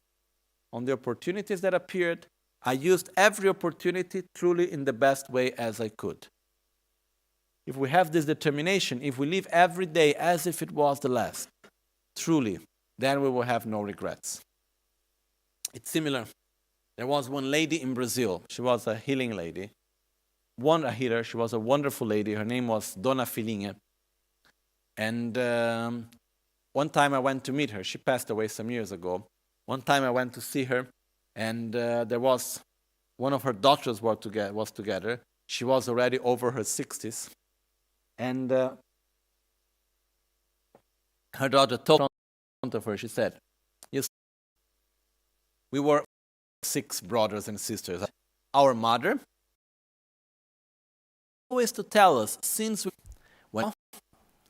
on the opportunities that appeared. I used every opportunity truly in the best way as I could. If we have this determination, if we live every day as if it was the last, truly, then we will have no regrets. It's similar. There was one lady in Brazil. She was a healing lady. A healer. She was a wonderful lady. Her name was Dona Filhinha. And one time I went to meet her. She passed away some years ago. One time I went to see her, and there was one of her daughters was together. She was already over her 60s. And her daughter told in front of her, she said, yes, we were 6 brothers and sisters. Our mother always to tell us, since we went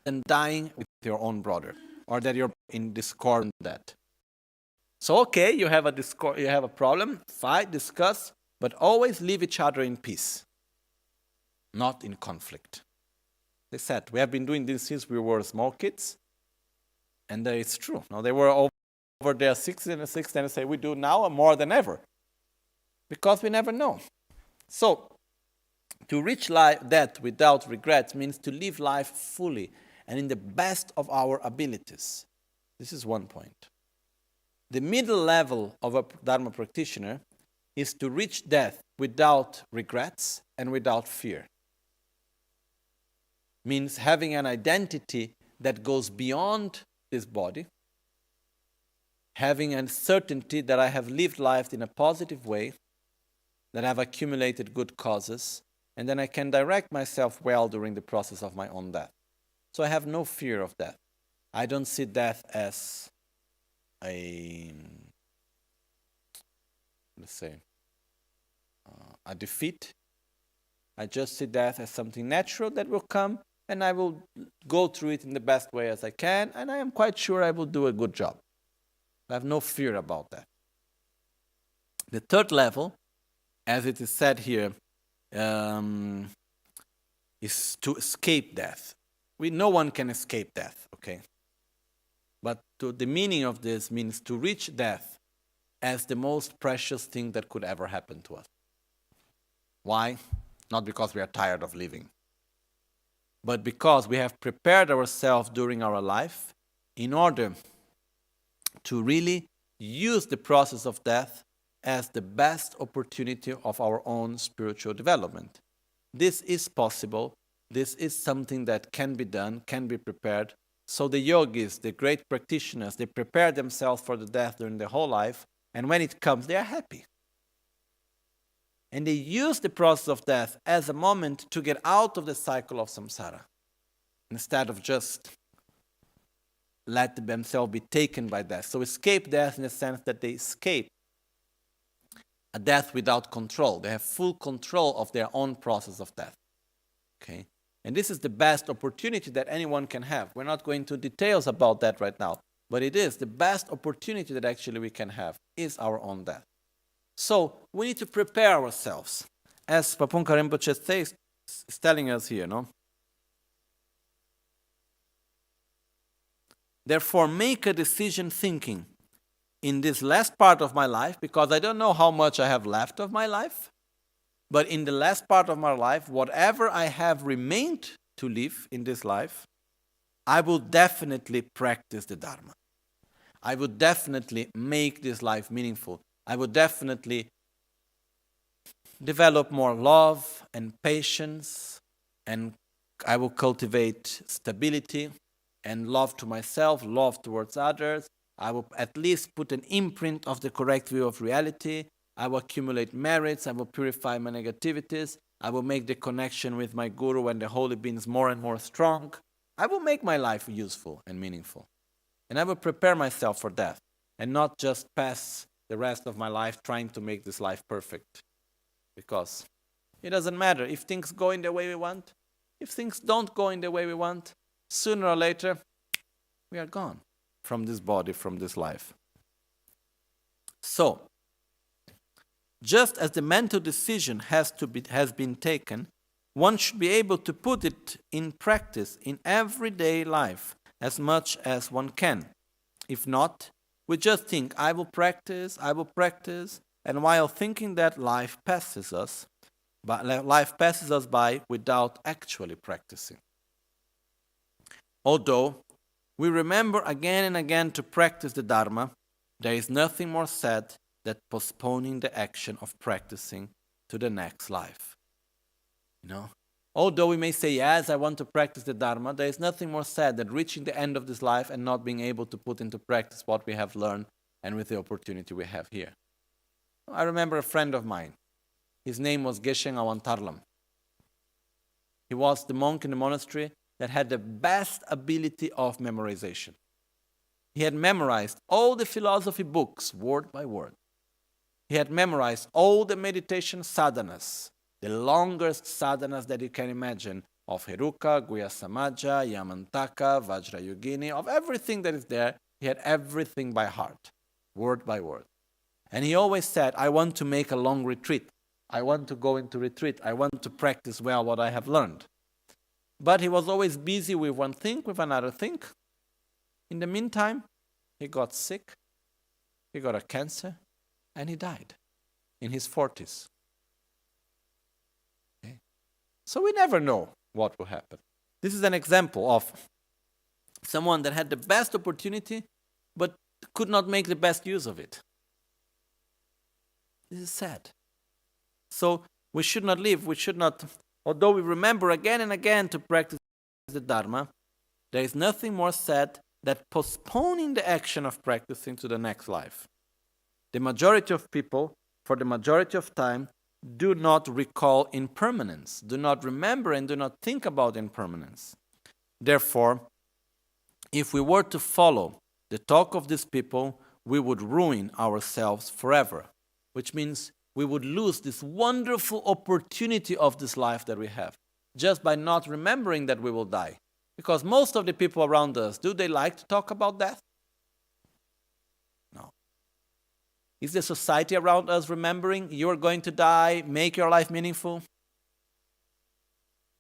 and dying with your own brother, or that you're in discord on that. So okay, you have a problem, fight, discuss, but always leave each other in peace, not in conflict. They said, we have been doing this since we were small kids, and it's true. Now they were all over there 60 and 60 and say we do now more than ever. Because we never know. So, to reach death without regrets means to live life fully and in the best of our abilities. This is one point. The middle level of a Dharma practitioner is to reach death without regrets and without fear. Means having an identity that goes beyond this body, having a certainty that I have lived life in a positive way, that I have accumulated good causes, and then I can direct myself well during the process of my own death. So I have no fear of death. I don't see death as a defeat. I just see death as something natural that will come, and I will go through it in the best way as I can, and I am quite sure I will do a good job. I have no fear about that. The third level, as it is said here, is to escape death. No one can escape death, okay? But the meaning of this means to reach death as the most precious thing that could ever happen to us. Why? Not because we are tired of living, but because we have prepared ourselves during our life in order to really use the process of death as the best opportunity of our own spiritual development. This is possible. This is something that can be done, can be prepared. So the yogis, the great practitioners, they prepare themselves for the death during their whole life, and when it comes, they are happy. And they use the process of death as a moment to get out of the cycle of samsara, instead of just let themselves be taken by death. So escape death in the sense that they escape a death without control. They have full control of their own process of death. Okay? And this is the best opportunity that anyone can have. We're not going into details about that right now, but it is the best opportunity that actually we can have is our own death. So we need to prepare ourselves. As Pabongkha Rinpoche is telling us here, no? Therefore, make a decision thinking, in this last part of my life, because I don't know how much I have left of my life, but in the last part of my life, whatever I have remained to live in this life, I will definitely practice the Dharma. I would definitely make this life meaningful. I would definitely develop more love and patience, and I will cultivate stability and love to myself, love towards others. I will at least put an imprint of the correct view of reality. I will accumulate merits. I will purify my negativities. I will make the connection with my guru and the holy beings more and more strong. I will make my life useful and meaningful. And I will prepare myself for death and not just pass the rest of my life trying to make this life perfect. Because it doesn't matter if things go in the way we want. If things don't go in the way we want, sooner or later, we are gone from this body, from this life. So, just as the mental decision has been taken, one should be able to put it in practice in everyday life as much as one can. If not, we just think, I will practice, and while thinking that life passes us by without actually practicing. Although we remember again and again to practice the Dharma, there is nothing more sad than postponing the action of practicing to the next life. Although we may say, yes, I want to practice the Dharma, there is nothing more sad than reaching the end of this life and not being able to put into practice what we have learned and with the opportunity we have here. I remember a friend of mine. His name was Geshe Awantarlam. He was the monk in the monastery that had the best ability of memorization. He had memorized all the philosophy books, word by word. He had memorized all the meditation sadhanas, the longest sadhanas that you can imagine, of Heruka, Guya Samaja, Yamantaka, Vajrayogini, of everything that is there. He had everything by heart, word by word. And he always said, I want to make a long retreat. I want to go into retreat. I want to practice well what I have learned. But he was always busy with one thing, with another thing. In the meantime, he got sick he got a cancer, and he died in his 40s. Okay? So we never know what will happen. This is an example of someone that had the best opportunity, but could not make the best use of it. This is sad. So we should not live, we should not, although we remember again and again to practice the Dharma, there is nothing more sad than postponing the action of practicing to the next life. The majority of people, for the majority of time, do not recall impermanence, do not remember and do not think about impermanence. Therefore, if we were to follow the talk of these people, we would ruin ourselves forever, which means we would lose this wonderful opportunity of this life that we have, just by not remembering that we will die. Because most of the people around us, do they like to talk about death? No. Is the society around us remembering you're going to die, make your life meaningful?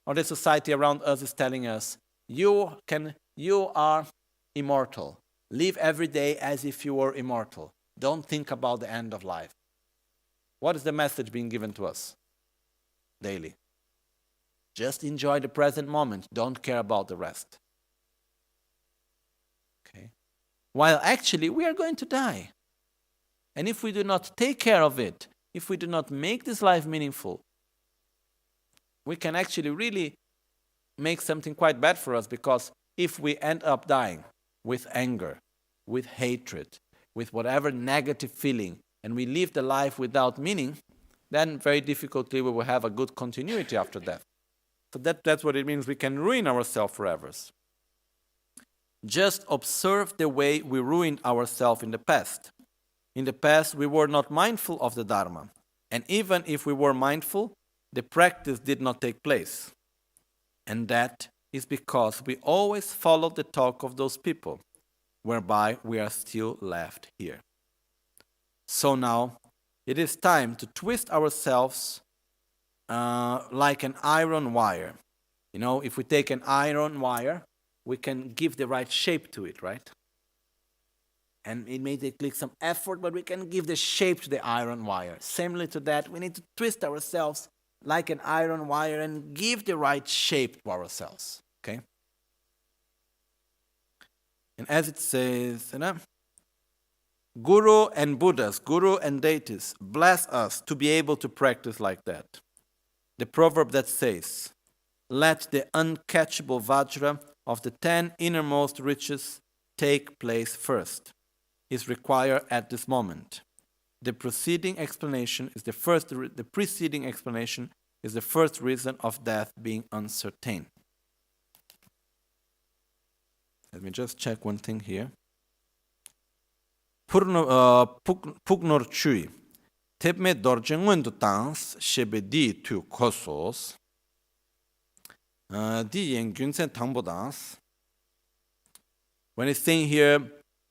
Or the society around us is telling us, you are immortal. Live every day as if you were immortal. Don't think about the end of life. What is the message being given to us daily? Just enjoy the present moment. Don't care about the rest. Okay? While actually we are going to die. And if we do not take care of it, if we do not make this life meaningful, we can actually really make something quite bad for us, because if we end up dying with anger, with hatred, with whatever negative feeling, and we live the life without meaning, then very difficultly we will have a good continuity after death. So that's what it means. We can ruin ourselves forever. Just observe the way we ruined ourselves in the past. In the past, we were not mindful of the Dharma. And even if we were mindful, the practice did not take place. And that is because we always followed the talk of those people, whereby we are still left here. So now, it is time to twist ourselves like an iron wire. You know, if we take an iron wire, we can give the right shape to it, right? And it may take some effort, but we can give the shape to the iron wire. Similarly to that, we need to twist ourselves like an iron wire and give the right shape to ourselves. Okay? And as it says, Guru and Buddhas, Guru and deities, bless us to be able to practice like that. The proverb that says, let the uncatchable Vajra of the 10 innermost riches take place first, is required at this moment. The preceding explanation is the first reason of death being uncertain. Let me just check one thing here. Pugnor chui. Tepme dorjenguendu tans shebe di tu kosos. Di yen gyunsen tangbodans. When it's saying here,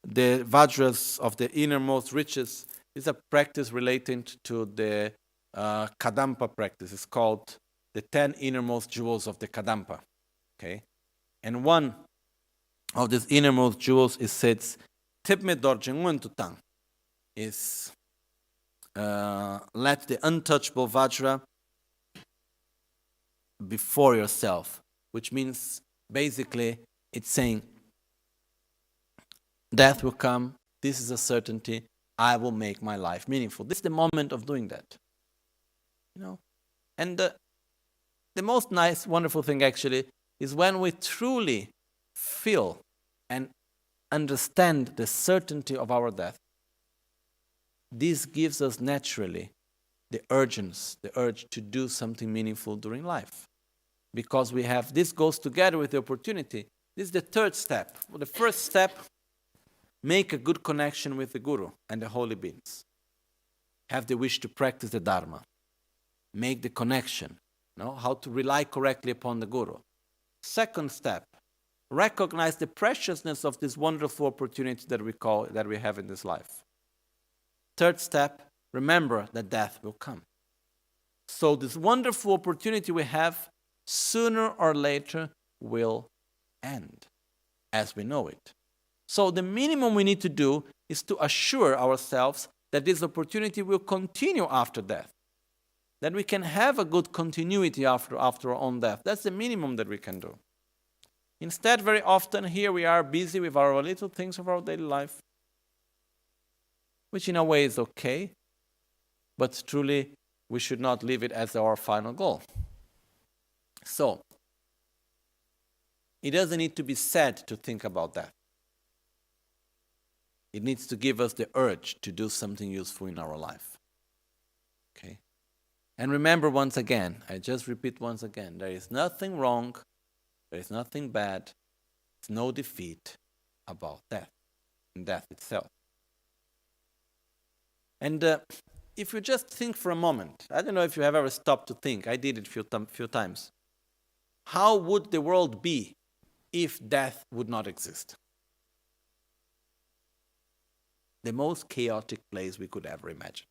the Vajras of the innermost riches is a practice relating to the Kadampa practice. It's called the 10 innermost jewels of the Kadampa. Okay? And one of these innermost jewels is said, Tepme dorjengun tutang, is let the untouchable Vajra before yourself, which means basically it's saying, death will come, this is a certainty, I will make my life meaningful. This is the moment of doing that. You know? And the most nice, wonderful thing actually is when we truly feel and understand the certainty of our death. This gives us naturally the urge to do something meaningful during life. Because we have, this goes together with the opportunity. This is the third step. Well, the first step, make a good connection with the Guru and the holy beings. Have the wish to practice the Dharma. Make the connection. Know how to rely correctly upon the Guru. Second step, recognize the preciousness of this wonderful opportunity that we have in this life. Third step, remember that death will come. So this wonderful opportunity we have, sooner or later, will end, as we know it. So the minimum we need to do is to assure ourselves that this opportunity will continue after death. That we can have a good continuity after our own death. That's the minimum that we can do. Instead, very often here we are busy with our little things of our daily life, which in a way is okay, but truly we should not leave it as our final goal. So, it doesn't need to be sad to think about that. It needs to give us the urge to do something useful in our life. Okay? And remember once again, I just repeat once again, there is nothing wrong, there is nothing bad, there's no defeat about death, and death itself. And if you just think for a moment, I don't know if you have ever stopped to think, I did it a few times. How would the world be if death would not exist? The most chaotic place we could ever imagine.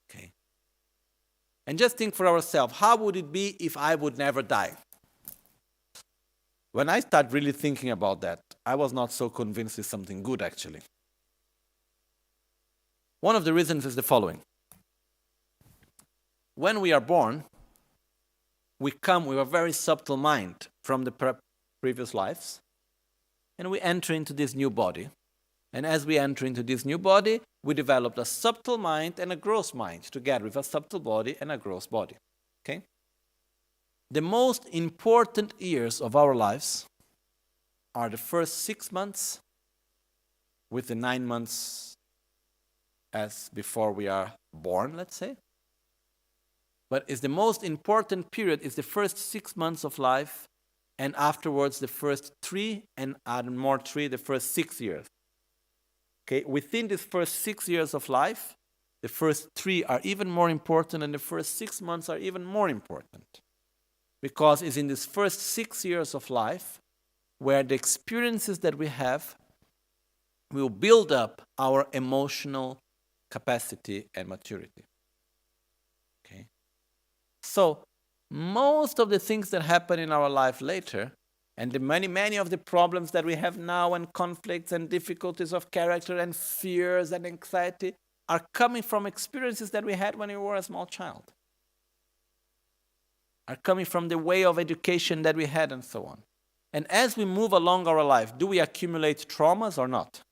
Okay. And just think for ourselves, how would it be if I would never die? When I started really thinking about that, I was not so convinced it's something good actually. One of the reasons is the following. When we are born, we come with a very subtle mind from the previous lives, and we enter into this new body. And as we enter into this new body, we developed a subtle mind and a gross mind together with a subtle body and a gross body. Okay? The most important years of our lives are the first 6 months with the 9 months as before we are born, let's say. But it's the most important period is the first 6 months of life, and afterwards the first 3, and add more 3, the first 6 years. Okay, within these first 6 years of life, the first 3 are even more important, and the first 6 months are even more important. Because it's in these first 6 years of life where the experiences that we have will build up our emotional capacity and maturity. Okay? So, most of the things that happen in our life later, and the many of the problems that we have now, and conflicts and difficulties of character and fears and anxiety, are coming from experiences that we had when we were a small child. Are coming from the way of education that we had and so on. And as we move along our life, do we accumulate traumas or not?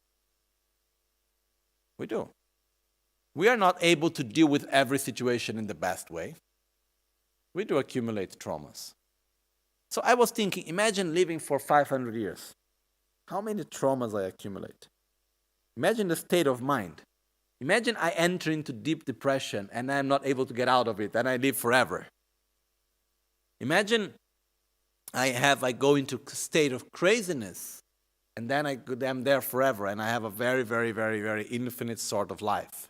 We do. We are not able to deal with every situation in the best way. We do accumulate traumas. So I was thinking, imagine living for 500 years. How many traumas I accumulate? Imagine the state of mind. Imagine I enter into deep depression and I'm not able to get out of it and I live forever. Imagine I go into a state of craziness and then I'm there forever and I have a very infinite sort of life.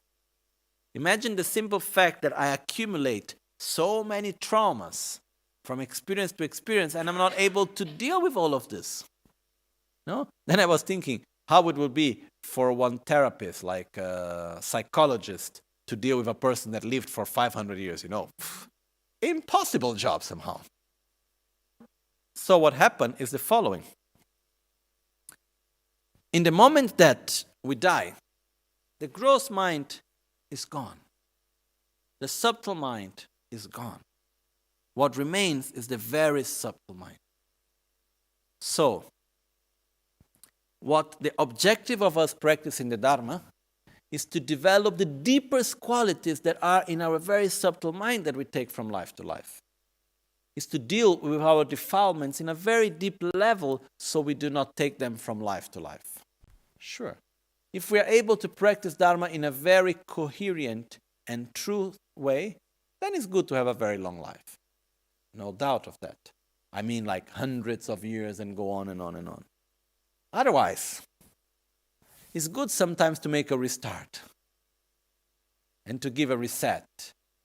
Imagine the simple fact that I accumulate so many traumas from experience to experience, and I'm not able to deal with all of this. No? Then I was thinking, how it would be for one therapist, like a psychologist, to deal with a person that lived for 500 years, Impossible job somehow. So what happened is the following. In the moment that we die, the gross mind is gone. The subtle mind is gone. What remains is the very subtle mind. So, what the objective of us practicing the Dharma is to develop the deepest qualities that are in our very subtle mind that we take from life to life. Is to deal with our defilements in a very deep level so we do not take them from life to life. Sure. If we are able to practice Dharma in a very coherent and true way, then it's good to have a very long life. No doubt of that. I mean like hundreds of years and go on and on and on. Otherwise, it's good sometimes to make a restart and to give a reset.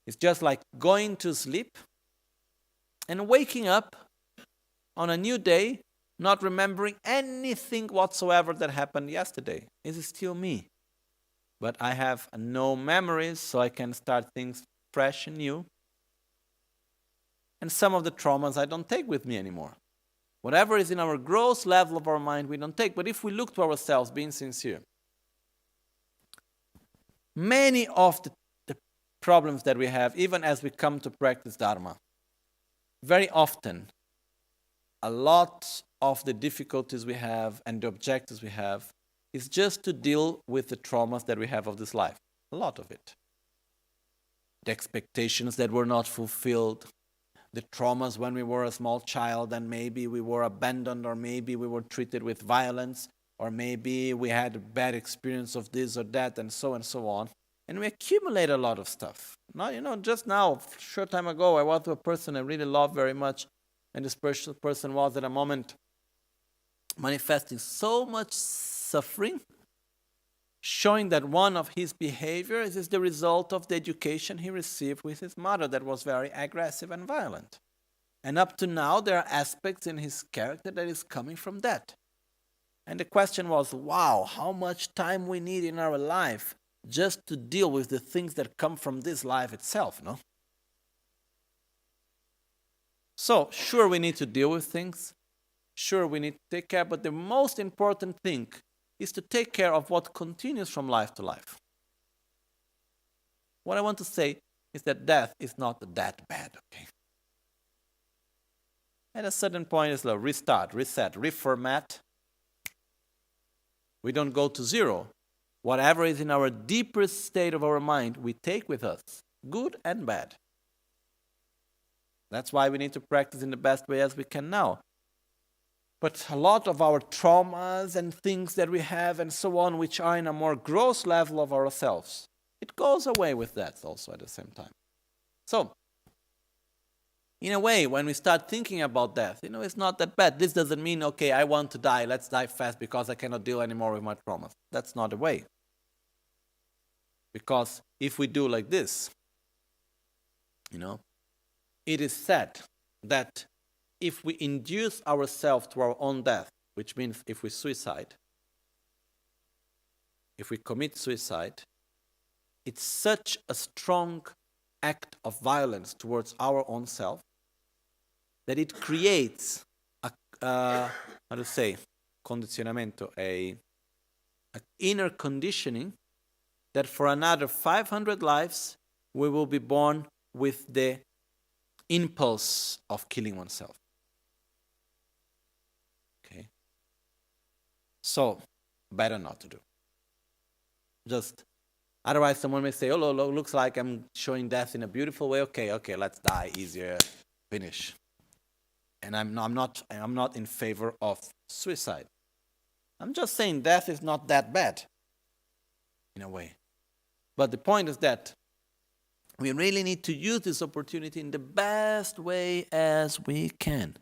It's just like going to sleep and waking up on a new day, not remembering anything whatsoever that happened yesterday. It's still me. But I have no memories, so I can start things fresh and new. And some of the traumas I don't take with me anymore. Whatever is in our gross level of our mind, we don't take. But if we look to ourselves, being sincere, many of the problems that we have, even as we come to practice Dharma, very often, a lot of the difficulties we have and the objectives we have is just to deal with the traumas that we have of this life. A lot of it. The expectations that were not fulfilled, the traumas when we were a small child and maybe we were abandoned, or maybe we were treated with violence, or maybe we had a bad experience of this or that, and so on. And we accumulate a lot of stuff. Now, just now, a short time ago, I was with a person I really loved very much, and this person was at a moment manifesting so much suffering, showing that one of his behaviors is the result of the education he received with his mother that was very aggressive and violent. And up to now, there are aspects in his character that is coming from that. And the question was, wow, how much time we need in our life just to deal with the things that come from this life itself, no? So, sure, we need to deal with things. Sure, we need to take care, but the most important thing is to take care of what continues from life to life. What I want to say is that death is not that bad, okay? At a certain point, it's like restart, reset, reformat. We don't go to zero. Whatever is in our deepest state of our mind, we take with us, good and bad. That's why we need to practice in the best way as we can now. But a lot of our traumas and things that we have and so on, which are in a more gross level of ourselves, it goes away with that also at the same time. So, in a way, when we start thinking about death, it's not that bad. This doesn't mean, okay, I want to die, let's die fast because I cannot deal anymore with my traumas. That's not the way. Because if we do like this, it is said that if we induce ourselves to our own death, which means if we commit suicide, it's such a strong act of violence towards our own self that it creates condizionamento, an inner conditioning that for another 500 lives we will be born with the impulse of killing oneself. Okay? So, better not to do. Otherwise someone may say, oh, looks like I'm showing death in a beautiful way. Okay, let's die easier, finish. And I'm not in favor of suicide. I'm just saying death is not that bad, in a way. But the point is that we really need to use this opportunity in the best way as we can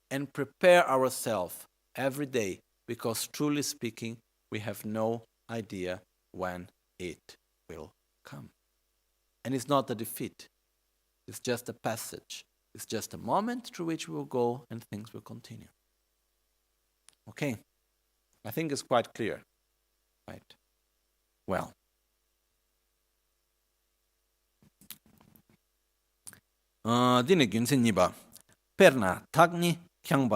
and prepare ourselves every day, because truly speaking, we have no idea when it will come. And it's not a defeat. It's just a passage. It's just a moment through which we will go and things will continue. Okay? I think it's quite clear. Right? Well. Dine gyunsen niba. Perna takni kyang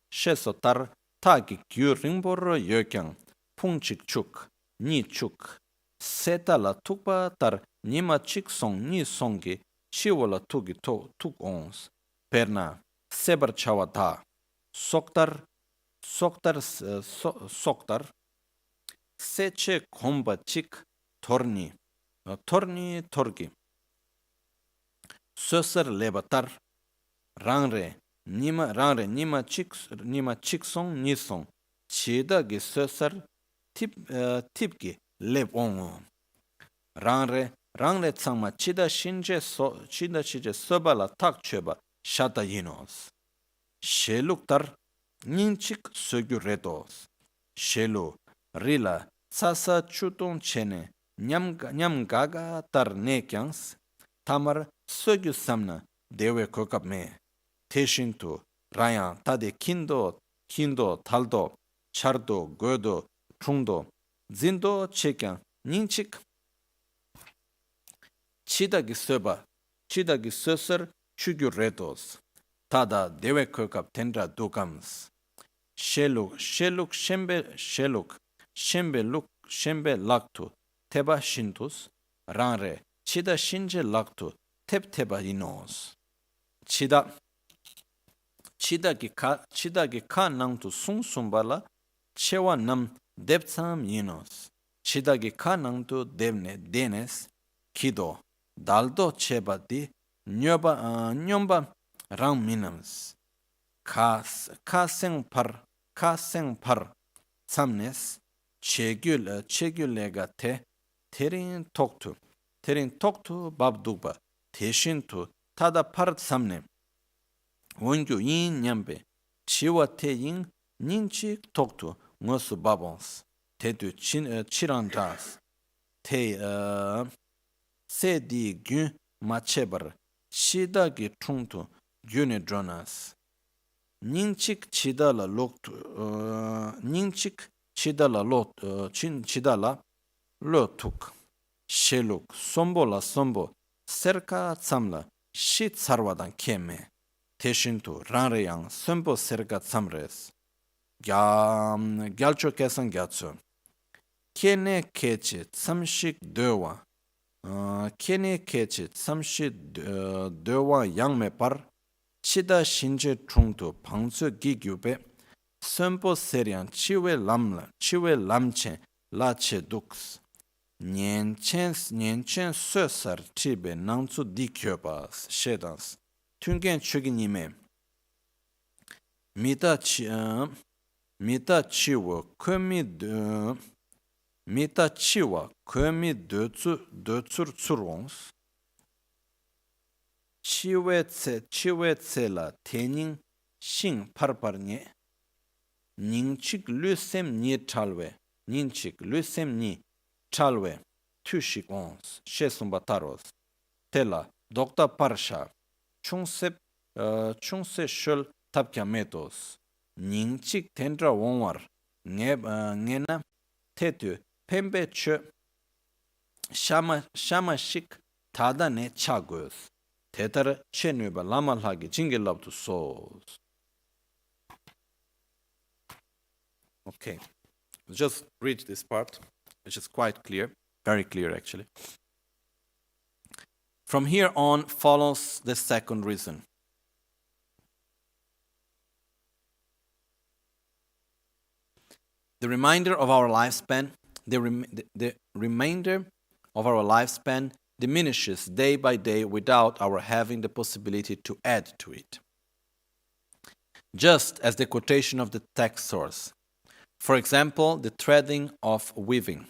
sheso tar taki gyu ringboro yokyang pungchik chuk ni chuk seta la tukpa tar nima chik song ni songi chiwola tugi tuk ons. Perna sebar chawa ta soktar seche komba chik torni torgi sösar lebatar rangre nima chik song ni song chida gi sösar tipki leb ongo rangre tsangma chida shinje soba la tak cheba shata yinos sheluktar ninchik sögyu redos shelu rila sasa chutong chene nyam gaga tar nekyans tamar sögyu samna dewe kokap me teshintu raya tade kindo taldo chardo godo trungdo zindo chekyang ninchik chidagi sösar chugyu redos tada dewe kokap tendra dukams. Sheluk shembe laktu teba shintus ranre chida shinje laktu teba inos. Chida ki ka nangtu sung sumbala chewa nam depsam inos. Chida ki ka nangtu devne denes kido daldo cheba di nyomba rang minams. Ka seng par samnes chegulega terin toktu babdugba teshintu tada par samne wongyu yin nyambe chiwa te yin ninchi toktu ngosu babons tedu chirandras te se di gyun machebar chida gi chungtu gyune dronas Ninchik chidala lotuk sheluk sombo serka tsamla shit sarwadan keme teshintu ranreyang sombo serka tsamres gyalcho kesan gyatso kene keche tsamshik dewa yangme par chida shinje chungtu pangsu gigyube sempo serian chiwe lamchen la che duks nyenchen sösar chibe nangsu dikyobas shedans tungen chugi nime mita chiwa komi dötsur tsurons chiwe tse la tening shing parparnye ningchik lusem ni chalwe tushik ons shesumba taros tela dokta parsha chungse shul tapkya metos ningchik tendra wongwar ngena tetu pembe che shamashik tada ne chagos Tetara chenuba lama lagi jingilab to souls. Okay, just read this part, which is quite clear, very clear actually. From here on follows the second reason. The remainder of our lifespan, the remainder of our lifespan diminishes day by day without our having the possibility to add to it. Just as the quotation of the text source. For example, the threading of weaving.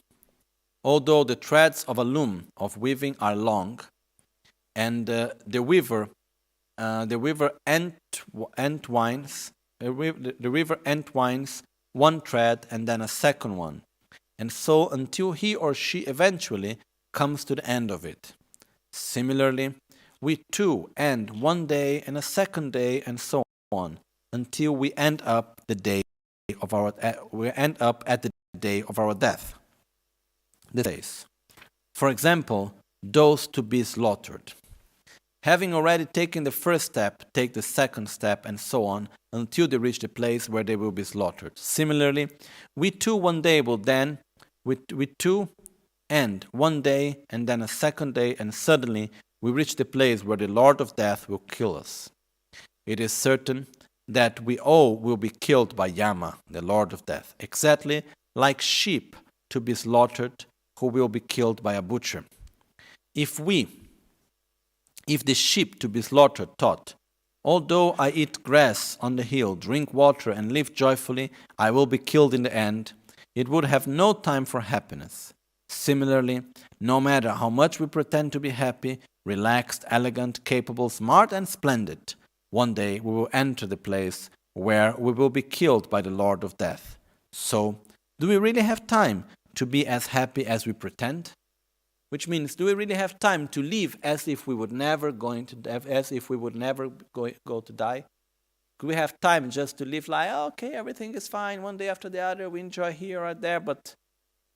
Although the threads of a loom of weaving are long, and the weaver entwines one thread and then a second one, and so until he or she eventually comes to the end of it. Similarly, we too end one day and a second day and so on until we end up at the day of our death. The days. For example, those to be slaughtered. Having already taken the first step, take the second step and so on until they reach the place where they will be slaughtered. Similarly, we too one day will then we too end one day and then a second day, and suddenly we reach the place where the Lord of Death will kill us. It is certain that we all will be killed by Yama, the Lord of Death, exactly like sheep to be slaughtered who will be killed by a butcher. If the sheep to be slaughtered thought, although I eat grass on the hill, drink water, and live joyfully, I will be killed in the end, it would have no time for happiness. Similarly, no matter how much we pretend to be happy, relaxed, elegant, capable, smart, and splendid, one day we will enter the place where we will be killed by the Lord of Death. So, do we really have time to be as happy as we pretend? Which means, do we really have time to live as if we would never go to die? Do we have time just to live like, okay, everything is fine, one day after the other, we enjoy here or there, but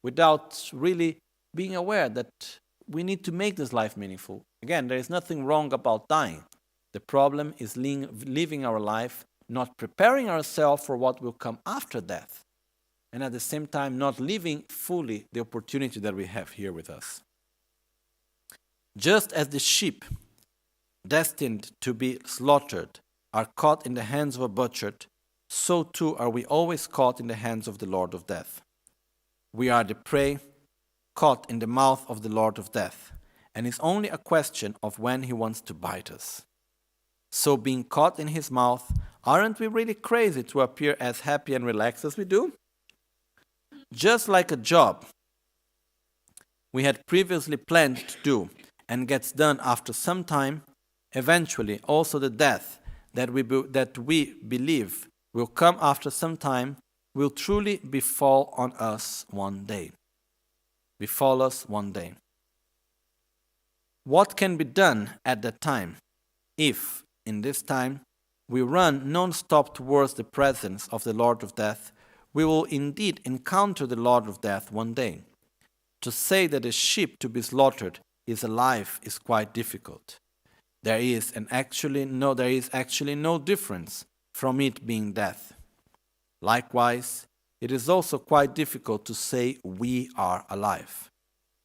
without really being aware that we need to make this life meaningful? Again, there is nothing wrong about dying. The problem is living our life, not preparing ourselves for what will come after death, and at the same time not living fully the opportunity that we have here with us. Just as the sheep destined to be slaughtered are caught in the hands of a butcher, so too are we always caught in the hands of the Lord of Death. We are the prey caught in the mouth of the Lord of Death, and it's only a question of when he wants to bite us. So being caught in his mouth, aren't we really crazy to appear as happy and relaxed as we do? Just like a job we had previously planned to do and gets done after some time, eventually also the death that we believe will come after some time will truly befall on us one day. Befall us one day. What can be done at that time if, in this time, we run non-stop towards the presence of the Lord of Death? We will indeed encounter the Lord of Death one day. To say that a sheep to be slaughtered is alive is quite difficult. There is actually no difference from it being death. Likewise, it is also quite difficult to say we are alive,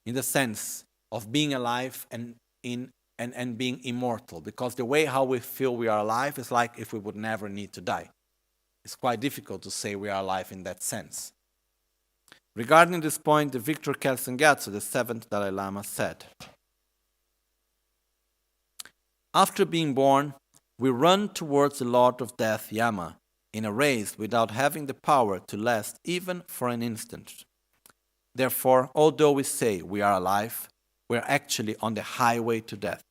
in the sense of being alive and being immortal, because the way how we feel we are alive is like if we would never need to die. It's quite difficult to say we are alive in that sense. Regarding this point, the Victor Kelsang Gyatso, the 7th Dalai Lama, said, "After being born, we run towards the Lord of Death, Yama, in a race without having the power to last even for an instant. Therefore, although we say we are alive, we are actually on the highway to death.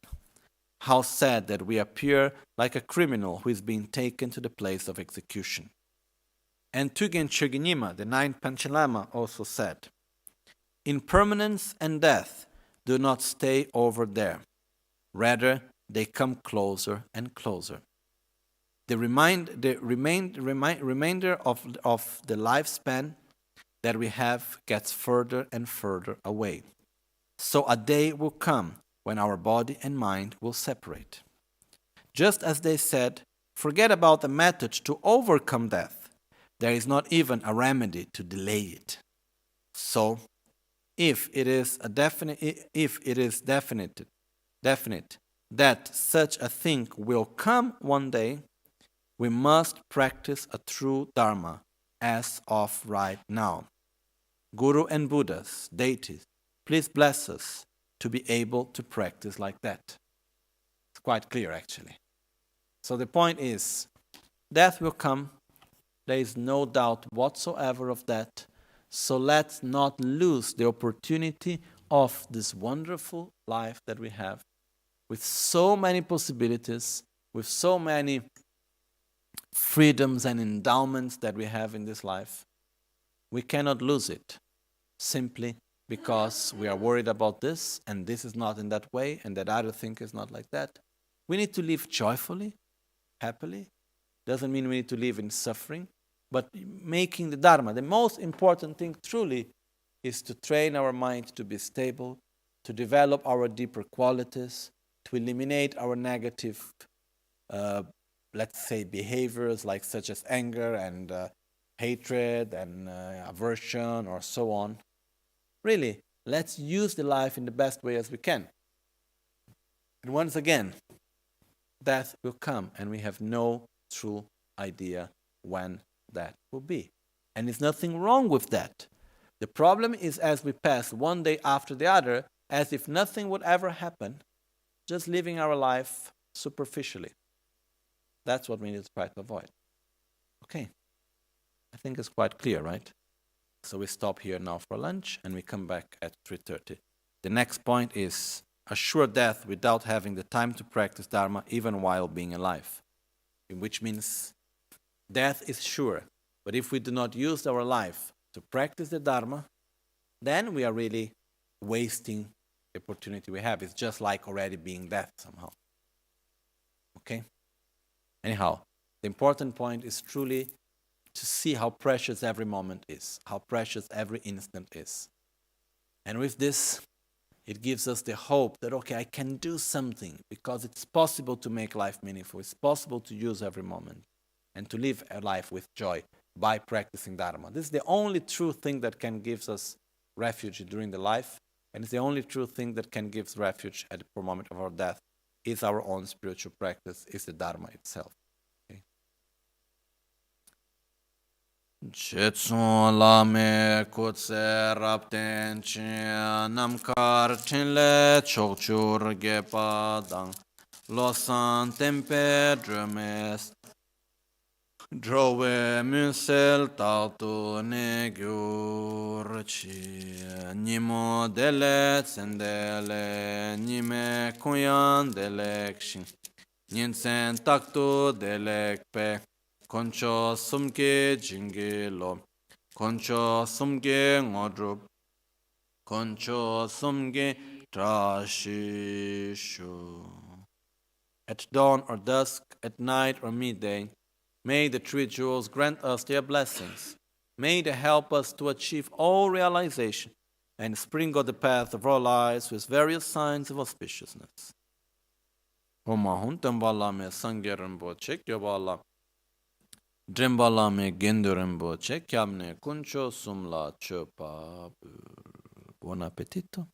How sad that we appear like a criminal who is being taken to the place of execution." And Tugen Chögyam Nyima, the 9th Panchen Lama, also said, "Impermanence and death do not stay over there. Rather, they come closer and closer. The remainder of the lifespan that we have gets further and further away. So a day will come when our body and mind will separate. Just as they said, forget about the method to overcome death. There is not even a remedy to delay it. So, if it is definite that such a thing will come one day, we must practice a true Dharma as of right now. Guru and Buddhas, deities, please bless us to be able to practice like that." It's quite clear, actually. So the point is, death will come. There is no doubt whatsoever of that. So let's not lose the opportunity of this wonderful life that we have, with so many possibilities, with so many freedoms and endowments that we have in this life. We cannot lose it simply because we are worried about this, and this is not in that way, and that other thing is not like that. We need to live joyfully, happily. Doesn't mean we need to live in suffering, but making the Dharma. The most important thing truly is to train our mind to be stable, to develop our deeper qualities, to eliminate our negative, let's say, behaviors like such as anger and hatred and aversion or so on. Really, let's use the life in the best way as we can. And once again, death will come, and we have no true idea when that will be. And there's nothing wrong with that. The problem is as we pass one day after the other, as if nothing would ever happen, just living our life superficially. That's what we need to try to avoid. Okay, I think it's quite clear, right? So we stop here now for lunch, and we come back at 3:30. The next point is a sure death without having the time to practice Dharma even while being alive, which means death is sure. But if we do not use our life to practice the Dharma, then we are really wasting the opportunity we have. It's just like already being dead somehow. Okay? Anyhow, the important point is truly to see how precious every moment is, how precious every instant is. And with this, It gives us the hope that, okay, I can do something because it's possible to make life meaningful. It's possible to use every moment and to live a life with joy by practicing Dharma. This is the only true thing that can give us refuge during the life, and it's the only true thing that can give us refuge at the moment of our death is our own spiritual practice, is the Dharma itself. Chetsun lame kutse rapten chi namkar chinle chokchur gepa dang losan tempe drumes drove munsel tautu ne gyur chi nimo dele tsendele nime kunyan delek shin ninsen taktu delek pe Concho sumke jingelo, concho sumke ngodrup, concho sumke trashishu. At dawn or dusk, at night or midday, may the three jewels grant us their blessings. May they help us to achieve all realization and sprinkle the path of our lives with various signs of auspiciousness. Homa huntambala me sangerambo chekyabala. Drimbala me gendurembo Kyabne kuncho sumla chopa. Buon appetito.